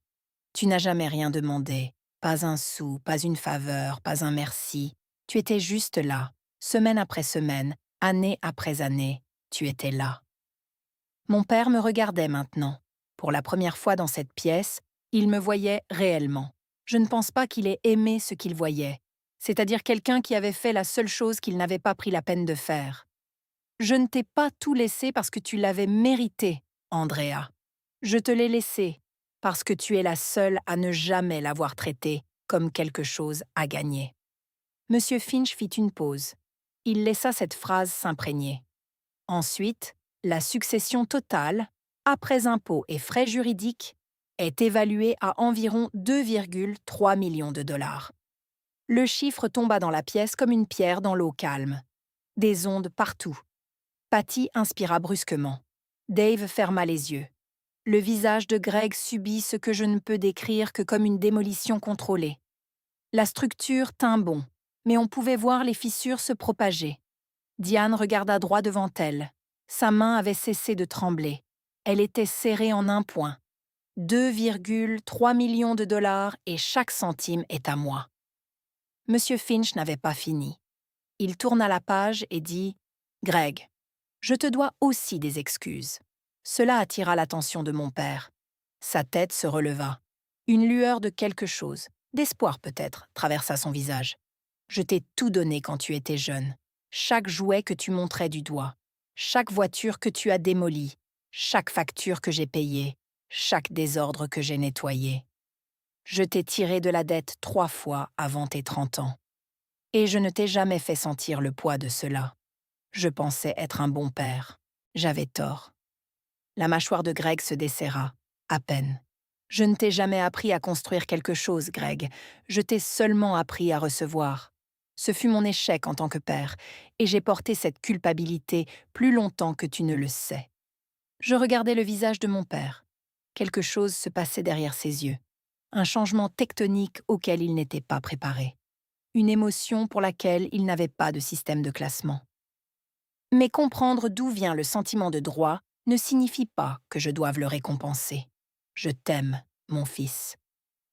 Tu n'as jamais rien demandé. Pas un sou, pas une faveur, pas un merci. Tu étais juste là, semaine après semaine, année après année. Tu étais là. Mon père me regardait maintenant. Pour la première fois dans cette pièce, il me voyait réellement. Je ne pense pas qu'il ait aimé ce qu'il voyait, c'est-à-dire quelqu'un qui avait fait la seule chose qu'il n'avait pas pris la peine de faire. Je ne t'ai pas tout laissé parce que tu l'avais mérité, Andrea. Je te l'ai laissé parce que tu es la seule à ne jamais l'avoir traité comme quelque chose à gagner. Monsieur Finch fit une pause. Il laissa cette phrase s'imprégner. Ensuite, la succession totale, après impôts et frais juridiques, est évaluée à environ 2,3 millions de dollars. Le chiffre tomba dans la pièce comme une pierre dans l'eau calme. Des ondes partout. Patty inspira brusquement. Dave ferma les yeux. Le visage de Greg subit ce que je ne peux décrire que comme une démolition contrôlée. La structure tint bon, mais on pouvait voir les fissures se propager. Diane regarda droit devant elle. Sa main avait cessé de trembler. Elle était serrée en un point. 2,3 millions de dollars et chaque centime est à moi. Monsieur Finch n'avait pas fini. Il tourna la page et dit « Greg, je te dois aussi des excuses. » Cela attira l'attention de mon père. Sa tête se releva. Une lueur de quelque chose, d'espoir peut-être, traversa son visage. « Je t'ai tout donné quand tu étais jeune. Chaque jouet que tu montrais du doigt, chaque voiture que tu as démolie, chaque facture que j'ai payée, chaque désordre que j'ai nettoyé. Je t'ai tiré de la dette 3 fois avant tes 30 ans. Et je ne t'ai jamais fait sentir le poids de cela. Je pensais être un bon père. J'avais tort. » La mâchoire de Greg se desserra, à peine. « Je ne t'ai jamais appris à construire quelque chose, Greg. Je t'ai seulement appris à recevoir. Ce fut mon échec en tant que père, et j'ai porté cette culpabilité plus longtemps que tu ne le sais. » Je regardais le visage de mon père. Quelque chose se passait derrière ses yeux. Un changement tectonique auquel il n'était pas préparé. Une émotion pour laquelle il n'avait pas de système de classement. Mais comprendre d'où vient le sentiment de droit ne signifie pas que je doive le récompenser. Je t'aime, mon fils,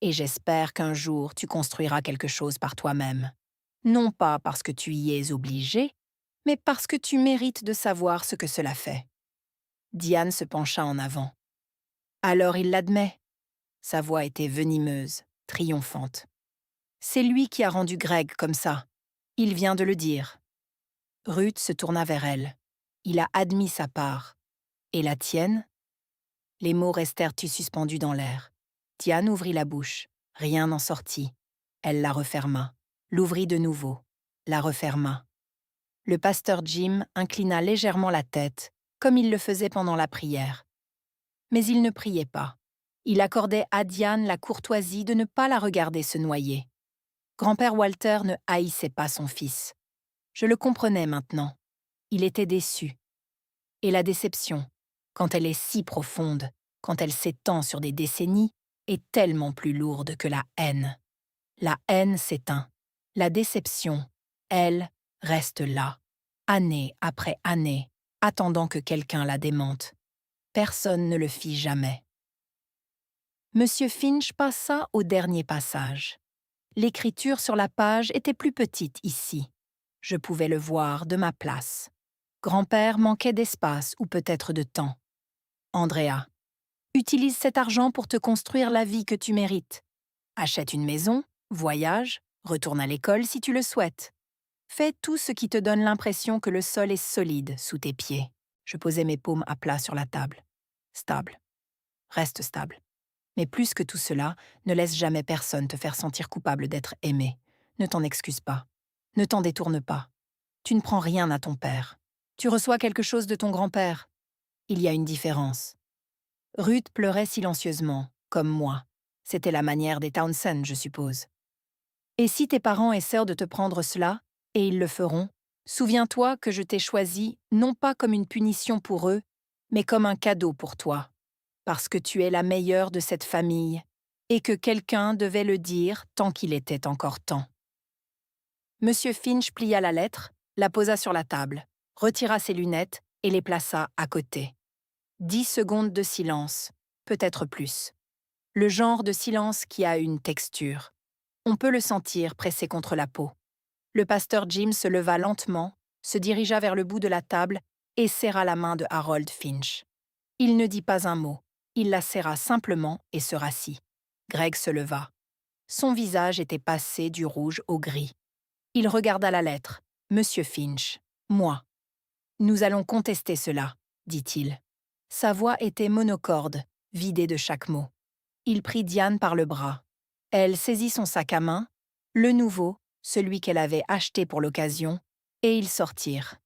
et j'espère qu'un jour tu construiras quelque chose par toi-même. Non pas parce que tu y es obligé, mais parce que tu mérites de savoir ce que cela fait. Diane se pencha en avant. Alors il l'admet. Sa voix était venimeuse, triomphante. C'est lui qui a rendu Greg comme ça. Il vient de le dire. Ruth se tourna vers elle. Il a admis sa part. Et la tienne? Les mots restèrent suspendus dans l'air. Diane ouvrit la bouche. Rien n'en sortit. Elle la referma, l'ouvrit de nouveau, la referma. Le pasteur Jim inclina légèrement la tête, comme il le faisait pendant la prière. Mais il ne priait pas. Il accordait à Diane la courtoisie de ne pas la regarder se noyer. Grand-père Walter ne haïssait pas son fils. Je le comprenais maintenant. Il était déçu. Et la déception, quand elle est si profonde, quand elle s'étend sur des décennies, est tellement plus lourde que la haine. La haine s'éteint. La déception, elle, reste là, année après année, attendant que quelqu'un la démente. Personne ne le fit jamais. Monsieur Finch passa au dernier passage. L'écriture sur la page était plus petite ici. Je pouvais le voir de ma place. Grand-père manquait d'espace ou peut-être de temps. Andrea, utilise cet argent pour te construire la vie que tu mérites. Achète une maison, voyage, retourne à l'école si tu le souhaites. Fais tout ce qui te donne l'impression que le sol est solide sous tes pieds. Je posais mes paumes à plat sur la table. Stable. Reste stable. Mais plus que tout cela, ne laisse jamais personne te faire sentir coupable d'être aimé. Ne t'en excuse pas. Ne t'en détourne pas. Tu ne prends rien à ton père. Tu reçois quelque chose de ton grand-père. Il y a une différence. Ruth pleurait silencieusement, comme moi. C'était la manière des Townsend, je suppose. Et si tes parents essaient de te prendre cela, et ils le feront, souviens-toi que je t'ai choisi non pas comme une punition pour eux, mais comme un cadeau pour toi, parce que tu es la meilleure de cette famille, et que quelqu'un devait le dire tant qu'il était encore temps. Monsieur Finch plia la lettre, la posa sur la table, retira ses lunettes et les plaça à côté. 10 secondes de silence, peut-être plus. Le genre de silence qui a une texture. On peut le sentir pressé contre la peau. Le pasteur Jim se leva lentement, se dirigea vers le bout de la table et serra la main de Harold Finch. Il ne dit pas un mot, il la serra simplement et se rassit. Greg se leva. Son visage était passé du rouge au gris. Il regarda la lettre. Monsieur Finch, moi. Nous allons contester cela, dit-il. Sa voix était monocorde, vidée de chaque mot. Il prit Diane par le bras. Elle saisit son sac à main, le nouveau, celui qu'elle avait acheté pour l'occasion, et ils sortirent.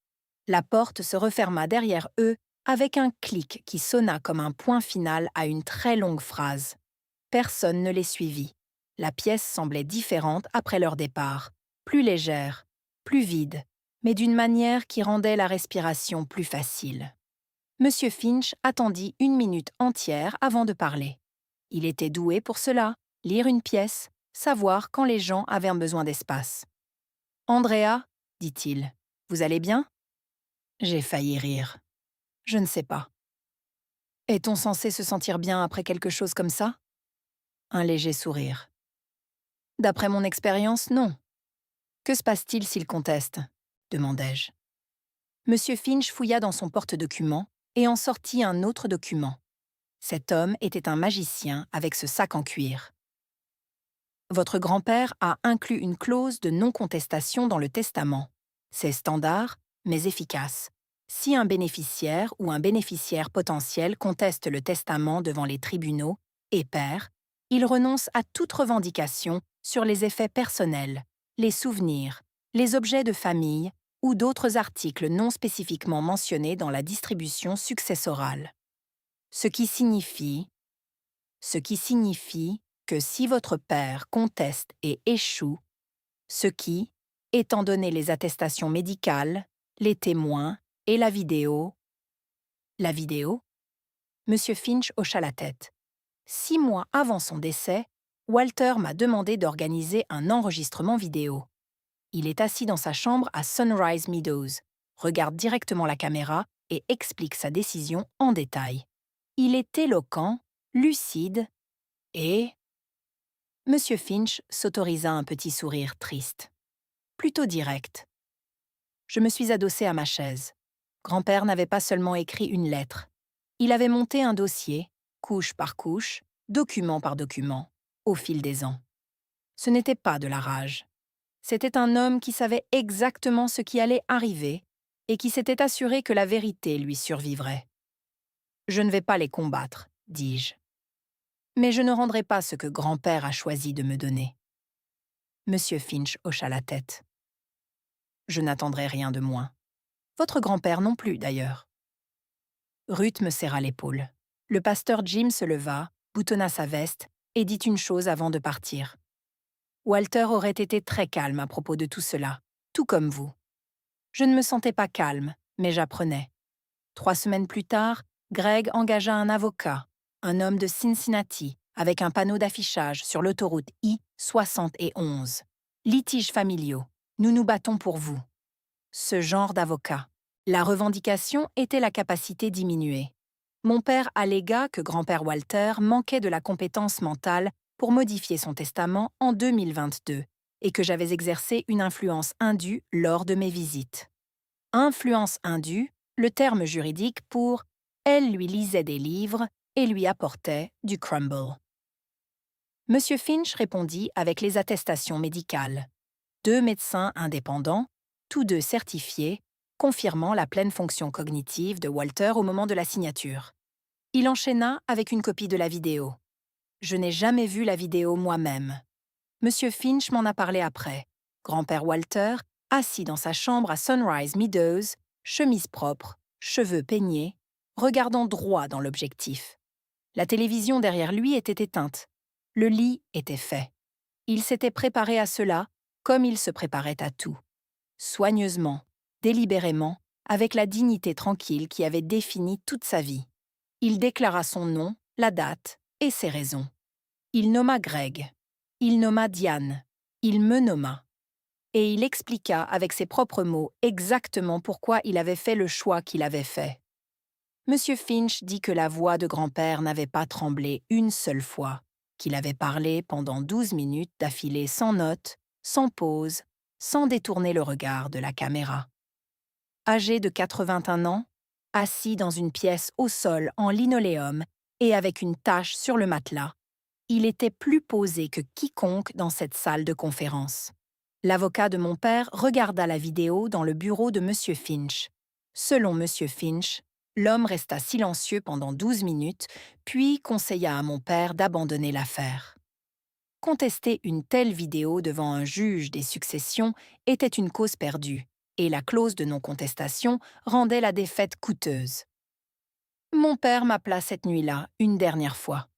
La porte se referma derrière eux avec un clic qui sonna comme un point final à une très longue phrase. Personne ne les suivit. La pièce semblait différente après leur départ, plus légère, plus vide, mais d'une manière qui rendait la respiration plus facile. Monsieur Finch attendit 1 minute entière avant de parler. Il était doué pour cela, lire une pièce, savoir quand les gens avaient besoin d'espace. « Andrea, dit-il, vous allez bien ?» J'ai failli rire. Je ne sais pas. Est-on censé se sentir bien après quelque chose comme ça? Un léger sourire. D'après mon expérience, non. Que se passe-t-il s'il conteste? Demandai-je. Monsieur Finch fouilla dans son porte-document et en sortit un autre document. Cet homme était un magicien avec ce sac en cuir. Votre grand-père a inclus une clause de non-contestation dans le testament. C'est standard, mais efficace. Si un bénéficiaire ou un bénéficiaire potentiel conteste le testament devant les tribunaux et perd, il renonce à toute revendication sur les effets personnels, les souvenirs, les objets de famille ou d'autres articles non spécifiquement mentionnés dans la distribution successorale. Ce qui signifie que si votre père conteste et échoue, ce qui, étant donné les attestations médicales, les témoins et la vidéo... La vidéo? Monsieur Finch hocha la tête. 6 mois avant son décès, Walter m'a demandé d'organiser un enregistrement vidéo. Il est assis dans sa chambre à Sunrise Meadows, regarde directement la caméra et explique sa décision en détail. Il est éloquent, lucide et... Monsieur Finch s'autorisa un petit sourire triste. Plutôt direct. Je me suis adossée à ma chaise. Grand-père n'avait pas seulement écrit une lettre. Il avait monté un dossier, couche par couche, document par document, au fil des ans. Ce n'était pas de la rage. C'était un homme qui savait exactement ce qui allait arriver et qui s'était assuré que la vérité lui survivrait. « Je ne vais pas les combattre, dis-je. Mais je ne rendrai pas ce que grand-père a choisi de me donner. » Monsieur Finch hocha la tête. « Je n'attendrai rien de moins. Votre grand-père non plus, d'ailleurs. » Ruth me serra l'épaule. Le pasteur Jim se leva, boutonna sa veste et dit une chose avant de partir. Walter aurait été très calme à propos de tout cela, tout comme vous. Je ne me sentais pas calme, mais j'apprenais. 3 semaines plus tard, Greg engagea un avocat, un homme de Cincinnati, avec un panneau d'affichage sur l'autoroute I-71. Litiges familiaux. Nous nous battons pour vous. Ce genre d'avocat. La revendication était la capacité diminuée. Mon père allégua que grand-père Walter manquait de la compétence mentale pour modifier son testament en 2022 et que j'avais exercé une influence indue lors de mes visites. Influence indue, le terme juridique pour « elle lui lisait des livres et lui apportait du crumble ». Monsieur Finch répondit avec les attestations médicales. 2 médecins indépendants, tous 2 certifiés, confirmant la pleine fonction cognitive de Walter au moment de la signature. Il enchaîna avec une copie de la vidéo. Je n'ai jamais vu la vidéo moi-même. Monsieur Finch m'en a parlé après. Grand-père Walter, assis dans sa chambre à Sunrise Meadows, chemise propre, cheveux peignés, regardant droit dans l'objectif. La télévision derrière lui était éteinte. Le lit était fait. Il s'était préparé à cela comme il se préparait à tout. Soigneusement, délibérément, avec la dignité tranquille qui avait défini toute sa vie. Il déclara son nom, la date et ses raisons. Il nomma Greg. Il nomma Diane. Il me nomma. Et il expliqua avec ses propres mots exactement pourquoi il avait fait le choix qu'il avait fait. Monsieur Finch dit que la voix de grand-père n'avait pas tremblé une seule fois, qu'il avait parlé pendant 12 minutes d'affilée sans notes, sans pause, sans détourner le regard de la caméra. Âgé de 81 ans, assis dans une pièce au sol en linoléum et avec une tache sur le matelas, il était plus posé que quiconque dans cette salle de conférence. L'avocat de mon père regarda la vidéo dans le bureau de Monsieur Finch. Selon Monsieur Finch, l'homme resta silencieux pendant 12 minutes, puis conseilla à mon père d'abandonner l'affaire. Contester une telle vidéo devant un juge des successions était une cause perdue, et la clause de non-contestation rendait la défaite coûteuse. Mon père m'appela cette nuit-là, une dernière fois.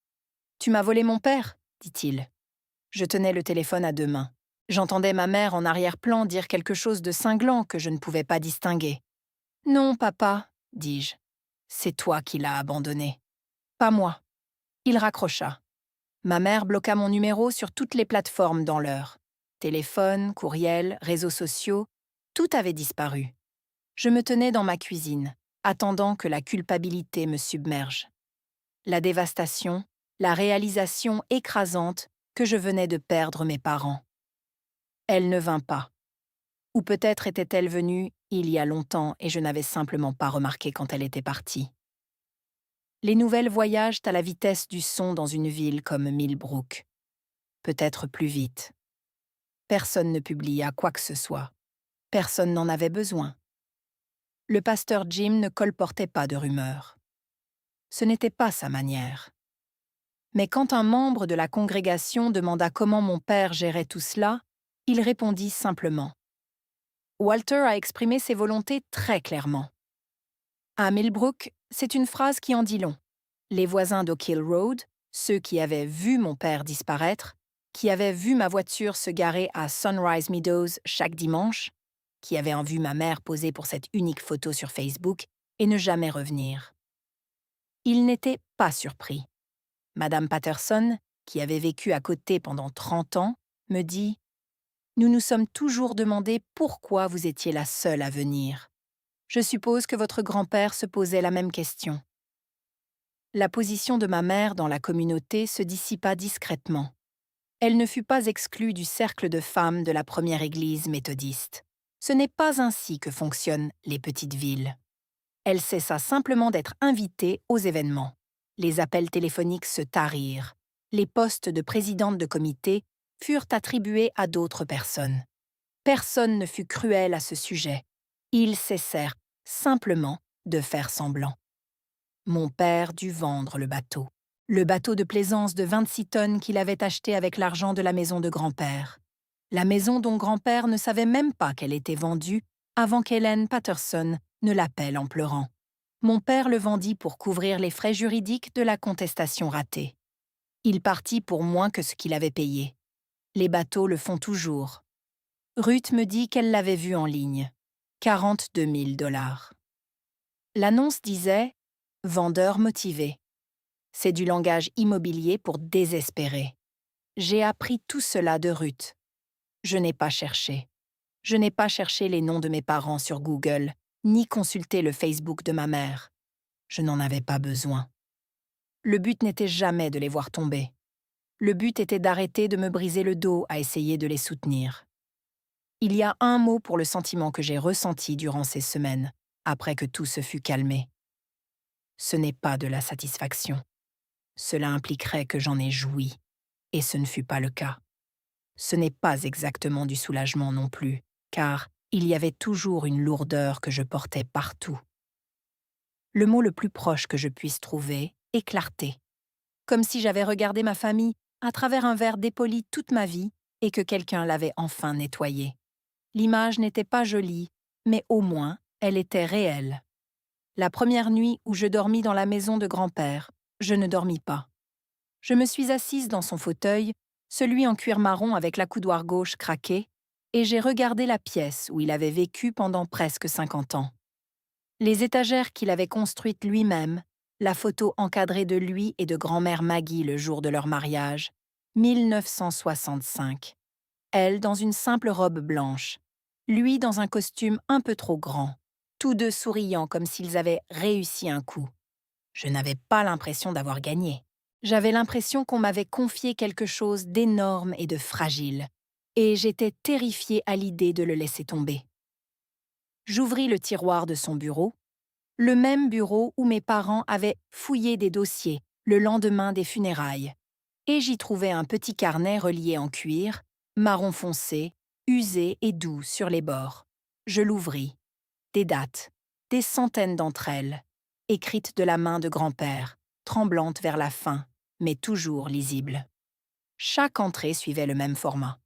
« Tu m'as volé mon père » dit-il. Je tenais le téléphone à 2 mains. J'entendais ma mère en arrière-plan dire quelque chose de cinglant que je ne pouvais pas distinguer. « Non, papa, dis-je. C'est toi qui l'as abandonné. Pas moi. » Il raccrocha. Ma mère bloqua mon numéro sur toutes les plateformes dans l'heure. Téléphone, courriel, réseaux sociaux, tout avait disparu. Je me tenais dans ma cuisine, attendant que la culpabilité me submerge. La dévastation, la réalisation écrasante que je venais de perdre mes parents. Elle ne vint pas. Ou peut-être était-elle venue il y a longtemps et je n'avais simplement pas remarqué quand elle était partie. Les nouvelles voyagent à la vitesse du son dans une ville comme Millbrook. Peut-être plus vite. Personne ne publia quoi que ce soit. Personne n'en avait besoin. Le pasteur Jim ne colportait pas de rumeurs. Ce n'était pas sa manière. Mais quand un membre de la congrégation demanda comment mon père gérait tout cela, il répondit simplement. Walter a exprimé ses volontés très clairement. À Millbrook, c'est une phrase qui en dit long. Les voisins d'Oak Hill Road, ceux qui avaient vu mon père disparaître, qui avaient vu ma voiture se garer à Sunrise Meadows chaque dimanche, qui avaient vu ma mère poser pour cette unique photo sur Facebook et ne jamais revenir. Ils n'étaient pas surpris. Madame Patterson, qui avait vécu à côté pendant 30 ans, me dit « Nous nous sommes toujours demandé pourquoi vous étiez la seule à venir. Je suppose que votre grand-père se posait la même question. » La position de ma mère dans la communauté se dissipa discrètement. Elle ne fut pas exclue du cercle de femmes de la première église méthodiste. Ce n'est pas ainsi que fonctionnent les petites villes. Elle cessa simplement d'être invitée aux événements. Les appels téléphoniques se tarirent. Les postes de présidente de comité furent attribués à d'autres personnes. Personne ne fut cruel à ce sujet. Ils cessèrent simplement de faire semblant. Mon père dut vendre le bateau. Le bateau de plaisance de 26 tonnes qu'il avait acheté avec l'argent de la maison de grand-père. La maison dont grand-père ne savait même pas qu'elle était vendue avant qu'Hélène Patterson ne l'appelle en pleurant. Mon père le vendit pour couvrir les frais juridiques de la contestation ratée. Il partit pour moins que ce qu'il avait payé. Les bateaux le font toujours. Ruth me dit qu'elle l'avait vu en ligne. 42 000 $. L'annonce disait « Vendeur motivé ». C'est du langage immobilier pour désespérer. J'ai appris tout cela de Ruth. Je n'ai pas cherché. Je n'ai pas cherché les noms de mes parents sur Google, ni consulté le Facebook de ma mère. Je n'en avais pas besoin. Le but n'était jamais de les voir tomber. Le but était d'arrêter de me briser le dos à essayer de les soutenir. Il y a un mot pour le sentiment que j'ai ressenti durant ces semaines, après que tout se fut calmé. Ce n'est pas de la satisfaction. Cela impliquerait que j'en ai joui, et ce ne fut pas le cas. Ce n'est pas exactement du soulagement non plus, car Il y avait toujours une lourdeur que je portais partout. Le mot le plus proche que je puisse trouver est clarté. Comme si j'avais regardé ma famille à travers un verre dépoli toute ma vie et que quelqu'un l'avait enfin nettoyé. L'image n'était pas jolie, mais au moins, elle était réelle. La première nuit où je dormis dans la maison de grand-père, je ne dormis pas. Je me suis assise dans son fauteuil, celui en cuir marron avec l'accoudoir gauche craqué, et j'ai regardé la pièce où il avait vécu pendant presque 50 ans. Les étagères qu'il avait construites lui-même, la photo encadrée de lui et de grand-mère Maggie le jour de leur mariage, 1965. Elle dans une simple robe blanche, lui dans un costume un peu trop grand, tous deux souriant comme s'ils avaient réussi un coup. Je n'avais pas l'impression d'avoir gagné. J'avais l'impression qu'on m'avait confié quelque chose d'énorme et de fragile, et j'étais terrifiée à l'idée de le laisser tomber. J'ouvris le tiroir de son bureau, le même bureau où mes parents avaient fouillé des dossiers le lendemain des funérailles, et j'y trouvai un petit carnet relié en cuir, marron foncé, usé et doux sur les bords. Je l'ouvris. Des dates, des centaines d'entre elles, écrites de la main de grand-père, tremblantes vers la fin, mais toujours lisibles. Chaque entrée suivait le même format.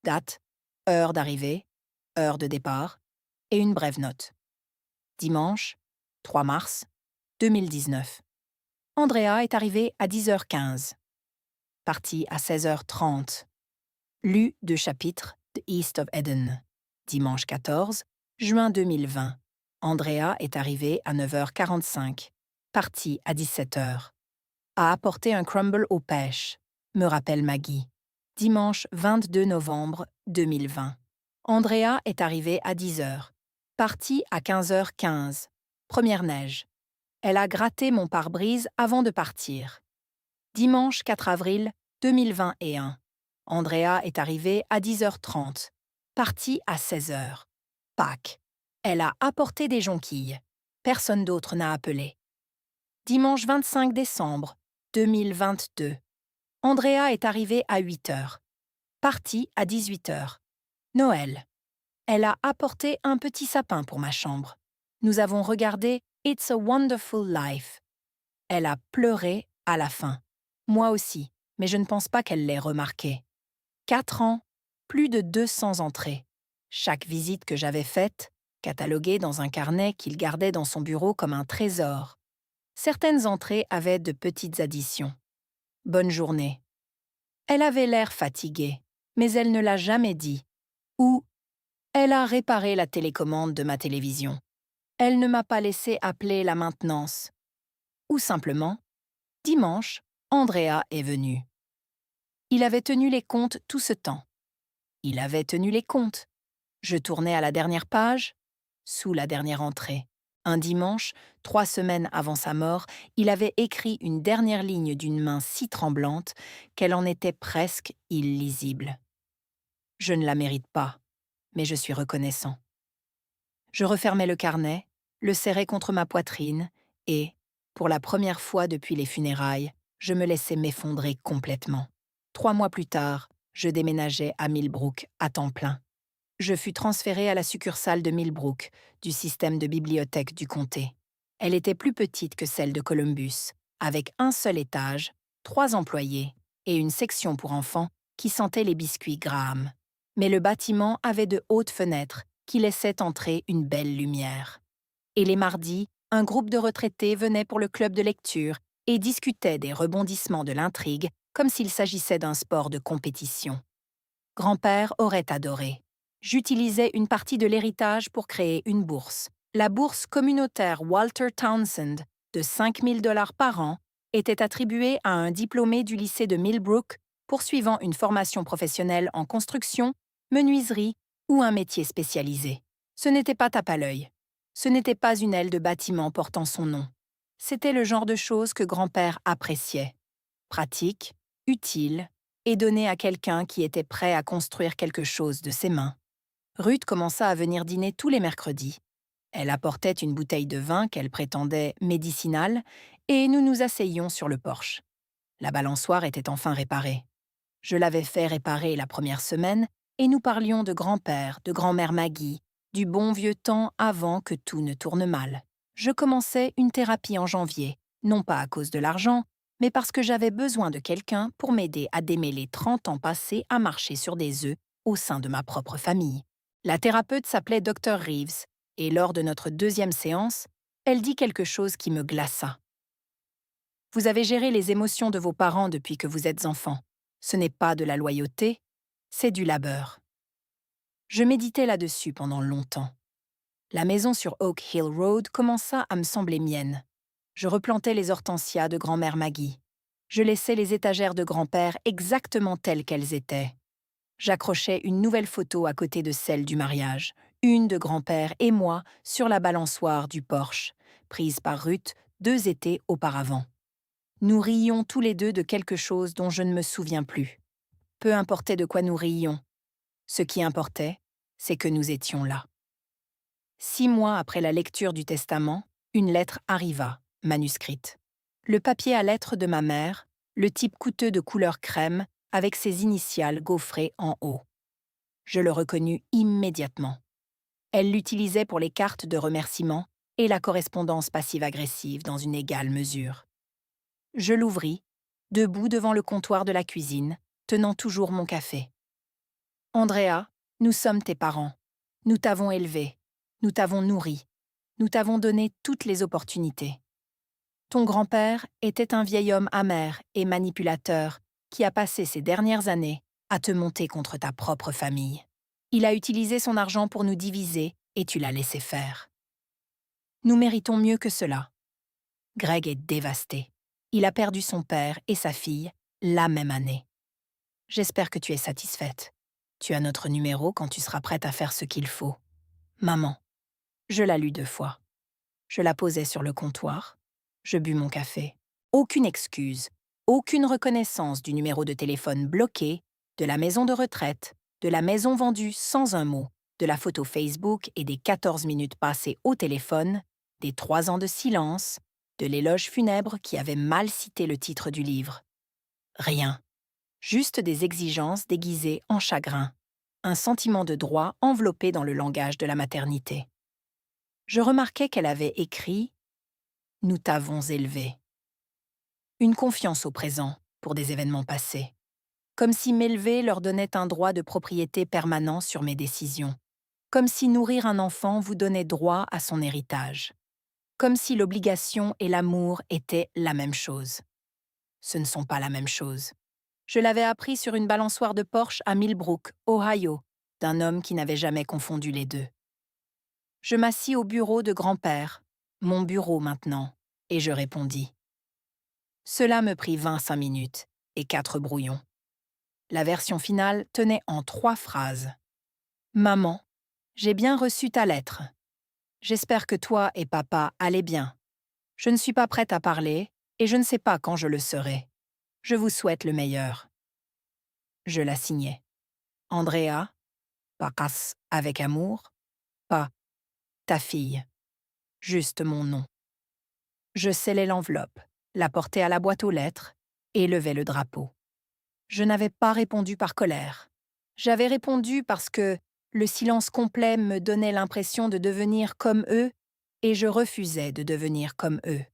Date, heure d'arrivée, heure de départ, et une brève note. Dimanche, 3 mars 2019. Andrea est arrivée à 10h15. Partie à 16h30. Lu 2 chapitres de East of Eden. Dimanche 14, juin 2020. Andrea est arrivée à 9h45. Partie à 17h. A apporté un crumble aux pêches, me rappelle Maggie. Dimanche 22 novembre 2020. Andrea est arrivée à 10h. Partie à 15h15. Première neige. Elle a gratté mon pare-brise avant de partir. Dimanche 4 avril 2021. Andrea est arrivée à 10h30. Partie à 16h. Pâques. Elle a apporté des jonquilles. Personne d'autre n'a appelé. Dimanche 25 décembre 2022. Andrea est arrivée à 8h. Partie à 18h. Noël. Elle a apporté un petit sapin pour ma chambre. Nous avons regardé It's a Wonderful Life. Elle a pleuré à la fin. Moi aussi, mais je ne pense pas qu'elle l'ait remarqué. 4 ans, plus de 200 entrées. Chaque visite que j'avais faite, cataloguée dans un carnet qu'il gardait dans son bureau comme un trésor. Certaines entrées avaient de petites additions. Bonne journée. Elle avait l'air fatiguée, mais elle ne l'a jamais dit. Ou elle a réparé la télécommande de ma télévision. Elle ne m'a pas laissé appeler la maintenance. Ou simplement, dimanche, Andrea est venu. Il avait tenu les comptes tout ce temps. Il avait tenu les comptes. Je tournais à la dernière page, sous la dernière entrée. Un dimanche, 3 semaines avant sa mort, il avait écrit une dernière ligne d'une main si tremblante qu'elle en était presque illisible. Je ne la mérite pas, mais je suis reconnaissant. Je refermais le carnet, le serrais contre ma poitrine et, pour la première fois depuis les funérailles, je me laissais m'effondrer complètement. 3 mois plus tard, je déménageais à Millbrook à temps plein. Je fus transférée à la succursale de Millbrook, du système de bibliothèque du comté. Elle était plus petite que celle de Columbus, avec un seul étage, 3 employés et une section pour enfants qui sentait les biscuits Graham. Mais le bâtiment avait de hautes fenêtres qui laissaient entrer une belle lumière. Et les mardis, un groupe de retraités venait pour le club de lecture et discutait des rebondissements de l'intrigue comme s'il s'agissait d'un sport de compétition. Grand-père aurait adoré. J'utilisais une partie de l'héritage pour créer une bourse. La bourse communautaire Walter Townsend, de 5 000 $ par an, était attribuée à un diplômé du lycée de Millbrook poursuivant une formation professionnelle en construction, menuiserie ou un métier spécialisé. Ce n'était pas tape à l'œil. Ce n'était pas une aile de bâtiment portant son nom. C'était le genre de choses que grand-père appréciait. Pratique, utile, et donné à quelqu'un qui était prêt à construire quelque chose de ses mains. Ruth commença à venir dîner tous les mercredis. Elle apportait une bouteille de vin qu'elle prétendait médicinale et nous nous asseyions sur le porche. La balançoire était enfin réparée. Je l'avais fait réparer la première semaine et nous parlions de grand-père, de grand-mère Maggie, du bon vieux temps avant que tout ne tourne mal. Je commençais une thérapie en janvier, non pas à cause de l'argent, mais parce que j'avais besoin de quelqu'un pour m'aider à démêler 30 ans passés à marcher sur des œufs au sein de ma propre famille. La thérapeute s'appelait Dr. Reeves, et lors de notre deuxième séance, elle dit quelque chose qui me glaça. Vous avez géré les émotions de vos parents depuis que vous êtes enfant. Ce n'est pas de la loyauté, c'est du labeur. Je méditais là-dessus pendant longtemps. La maison sur Oak Hill Road commença à me sembler mienne. Je replantais les hortensias de grand-mère Maggie. Je laissais les étagères de grand-père exactement telles qu'elles étaient. J'accrochais une nouvelle photo à côté de celle du mariage, une de grand-père et moi sur la balançoire du porche, prise par Ruth 2 étés auparavant. Nous riions tous les deux de quelque chose dont je ne me souviens plus. Peu importait de quoi nous riions. Ce qui importait, c'est que nous étions là. 6 mois après la lecture du testament, une lettre arriva, manuscrite. Le papier à lettres de ma mère, le type coûteux de couleur crème, avec ses initiales gaufrées en haut. Je le reconnus immédiatement. Elle l'utilisait pour les cartes de remerciement et la correspondance passive-agressive dans une égale mesure. Je l'ouvris, debout devant le comptoir de la cuisine, tenant toujours mon café. « Andrea, nous sommes tes parents. Nous t'avons élevé. Nous t'avons nourri. Nous t'avons donné toutes les opportunités. Ton grand-père était un vieil homme amer et manipulateur qui a passé ces dernières années à te monter contre ta propre famille. Il a utilisé son argent pour nous diviser et tu l'as laissé faire. Nous méritons mieux que cela. Greg est dévasté. Il a perdu son père et sa fille la même année. J'espère que tu es satisfaite. Tu as notre numéro quand tu seras prête à faire ce qu'il faut. Maman. » Je la lus 2 fois. Je la posai sur le comptoir. Je bus mon café. Aucune excuse, aucune reconnaissance du numéro de téléphone bloqué, de la maison de retraite, de la maison vendue sans un mot, de la photo Facebook et des 14 minutes passées au téléphone, des 3 ans de silence, de l'éloge funèbre qui avait mal cité le titre du livre. Rien. Juste des exigences déguisées en chagrin, un sentiment de droit enveloppé dans le langage de la maternité. Je remarquai qu'elle avait écrit « Nous t'avons élevé ». Une confiance au présent pour des événements passés. Comme si m'élever leur donnait un droit de propriété permanent sur mes décisions. Comme si nourrir un enfant vous donnait droit à son héritage. Comme si l'obligation et l'amour étaient la même chose. Ce ne sont pas la même chose. Je l'avais appris sur une balançoire de Porsche à Millbrook, Ohio, d'un homme qui n'avait jamais confondu les deux. Je m'assis au bureau de grand-père, mon bureau maintenant, et je répondis. Cela me prit 25 minutes et 4 brouillons. La version finale tenait en 3 phrases. Maman, j'ai bien reçu ta lettre. J'espère que toi et papa allez bien. Je ne suis pas prête à parler et je ne sais pas quand je le serai. Je vous souhaite le meilleur. Je la signai. Andrea, Pacas avec amour, pas ta fille, juste mon nom. Je scellai l'enveloppe, la portai à la boîte aux lettres et levai le drapeau. Je n'avais pas répondu par colère. J'avais répondu parce que le silence complet me donnait l'impression de devenir comme eux et je refusais de devenir comme eux.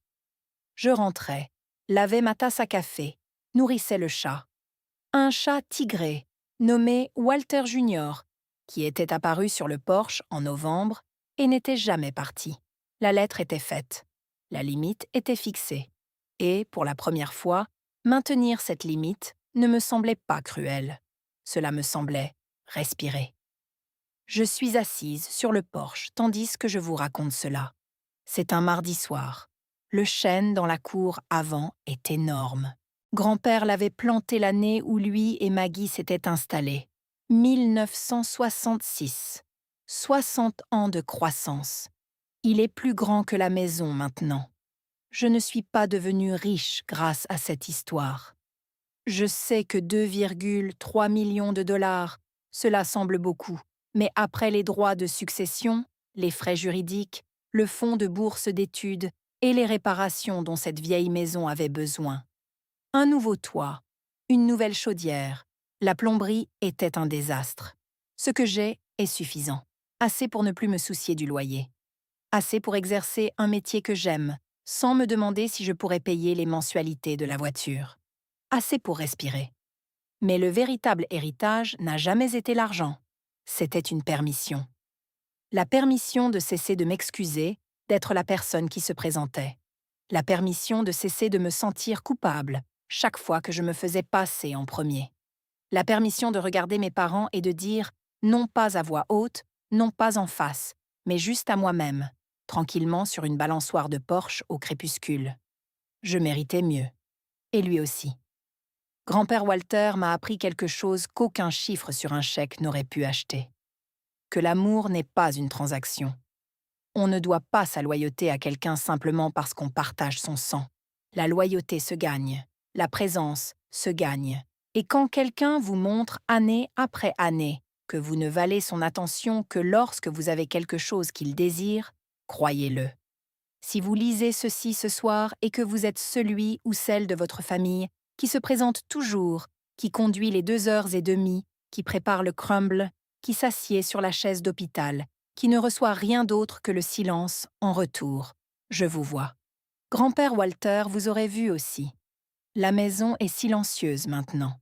Je rentrais, lavais ma tasse à café, nourrissais le chat. Un chat tigré, nommé Walter Junior, qui était apparu sur le porche en novembre et n'était jamais parti. La lettre était faite. La limite était fixée. Et, pour la première fois, maintenir cette limite ne me semblait pas cruel. Cela me semblait respirer. Je suis assise sur le porche tandis que je vous raconte cela. C'est un mardi soir. Le chêne dans la cour avant est énorme. Grand-père l'avait planté l'année où lui et Maggie s'étaient installés. 1966. 60 ans de croissance. Il est plus grand que la maison maintenant. Je ne suis pas devenue riche grâce à cette histoire. Je sais que 2,3 millions de dollars, cela semble beaucoup, mais après les droits de succession, les frais juridiques, le fonds de bourse d'études et les réparations dont cette vieille maison avait besoin. Un nouveau toit, une nouvelle chaudière, la plomberie était un désastre. Ce que j'ai est suffisant. assez pour ne plus me soucier du loyer, assez pour exercer un métier que j'aime, sans me demander si je pourrais payer les mensualités de la voiture, assez pour respirer. Mais le véritable héritage n'a jamais été l'argent, c'était une permission. La permission de cesser de m'excuser, d'être la personne qui se présentait. La permission de cesser de me sentir coupable chaque fois que je me faisais passer en premier. La permission de regarder mes parents et de dire, non pas à voix haute, non pas en face, mais juste à moi-même, tranquillement sur une balançoire de Porsche au crépuscule. Je méritais mieux. Et lui aussi. Grand-père Walter m'a appris quelque chose qu'aucun chiffre sur un chèque n'aurait pu acheter. Que l'amour n'est pas une transaction. On ne doit pas sa loyauté à quelqu'un simplement parce qu'on partage son sang. La loyauté se gagne, la présence se gagne. Et quand quelqu'un vous montre année après année que vous ne valez son attention que lorsque vous avez quelque chose qu'il désire, croyez-le. Si vous lisez ceci ce soir et que vous êtes celui ou celle de votre famille qui se présente toujours, qui conduit les 2 heures et demie, qui prépare le crumble, qui s'assied sur la chaise d'hôpital, qui ne reçoit rien d'autre que le silence en retour, je vous vois. Grand-père Walter vous aurait vu aussi. La maison est silencieuse maintenant.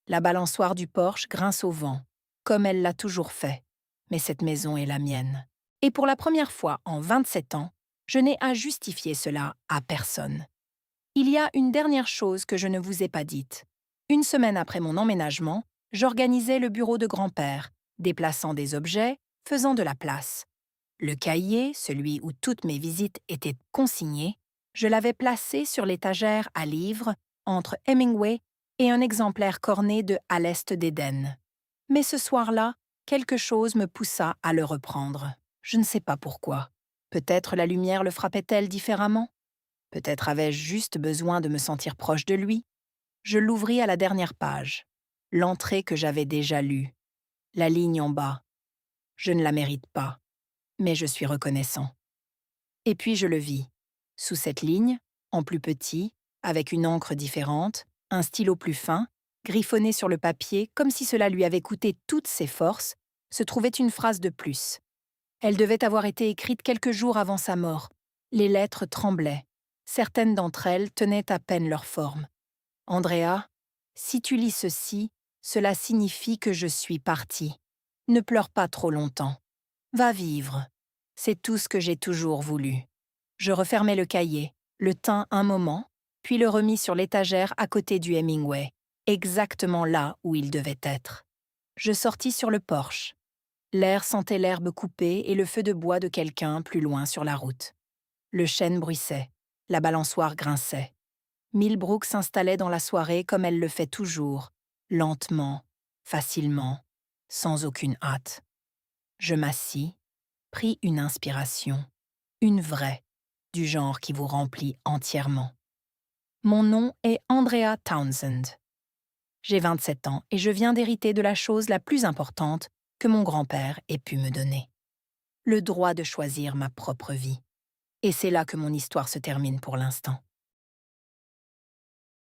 La balançoire du Porsche grince au vent, comme elle l'a toujours fait. Mais cette maison est la mienne. Et pour la première fois en 27 ans, je n'ai à justifier cela à personne. Il y a une dernière chose que je ne vous ai pas dite. Une semaine après mon emménagement, j'organisais le bureau de grand-père, déplaçant des objets, faisant de la place. Le cahier, celui où toutes mes visites étaient consignées, je l'avais placé sur l'étagère à livres entre Hemingway et un exemplaire corné de À l'Est d'Éden. Mais ce soir-là, quelque chose me poussa à le reprendre. Je ne sais pas pourquoi. Peut-être la lumière le frappait-elle différemment? Peut-être avais-je juste besoin de me sentir proche de lui? Je l'ouvris à la dernière page. L'entrée que j'avais déjà lue. La ligne en bas. Je ne la mérite pas, mais je suis reconnaissant. Et puis je le vis. Sous cette ligne, en plus petit, avec une encre différente, un stylo plus fin, griffonné sur le papier comme si cela lui avait coûté toutes ses forces, se trouvait une phrase de plus. Elle devait avoir été écrite quelques jours avant sa mort. Les lettres tremblaient. Certaines d'entre elles tenaient à peine leur forme. « Andrea, si tu lis ceci, cela signifie que je suis partie. Ne pleure pas trop longtemps. Va vivre. C'est tout ce que j'ai toujours voulu. » Je refermai le cahier, le tins un moment, puis le remis sur l'étagère à côté du Hemingway, exactement là où il devait être. Je sortis sur le porche. L'air sentait l'herbe coupée et le feu de bois de quelqu'un plus loin sur la route. Le chêne bruissait, la balançoire grinçait. Millbrook s'installait dans la soirée comme elle le fait toujours, lentement, facilement, sans aucune hâte. Je m'assis, pris une inspiration, une vraie, du genre qui vous remplit entièrement. Mon nom est Andrea Townsend. J'ai 27 ans et je viens d'hériter de la chose la plus importante que mon grand-père ait pu me donner. Le droit de choisir ma propre vie. Et c'est là que mon histoire se termine pour l'instant.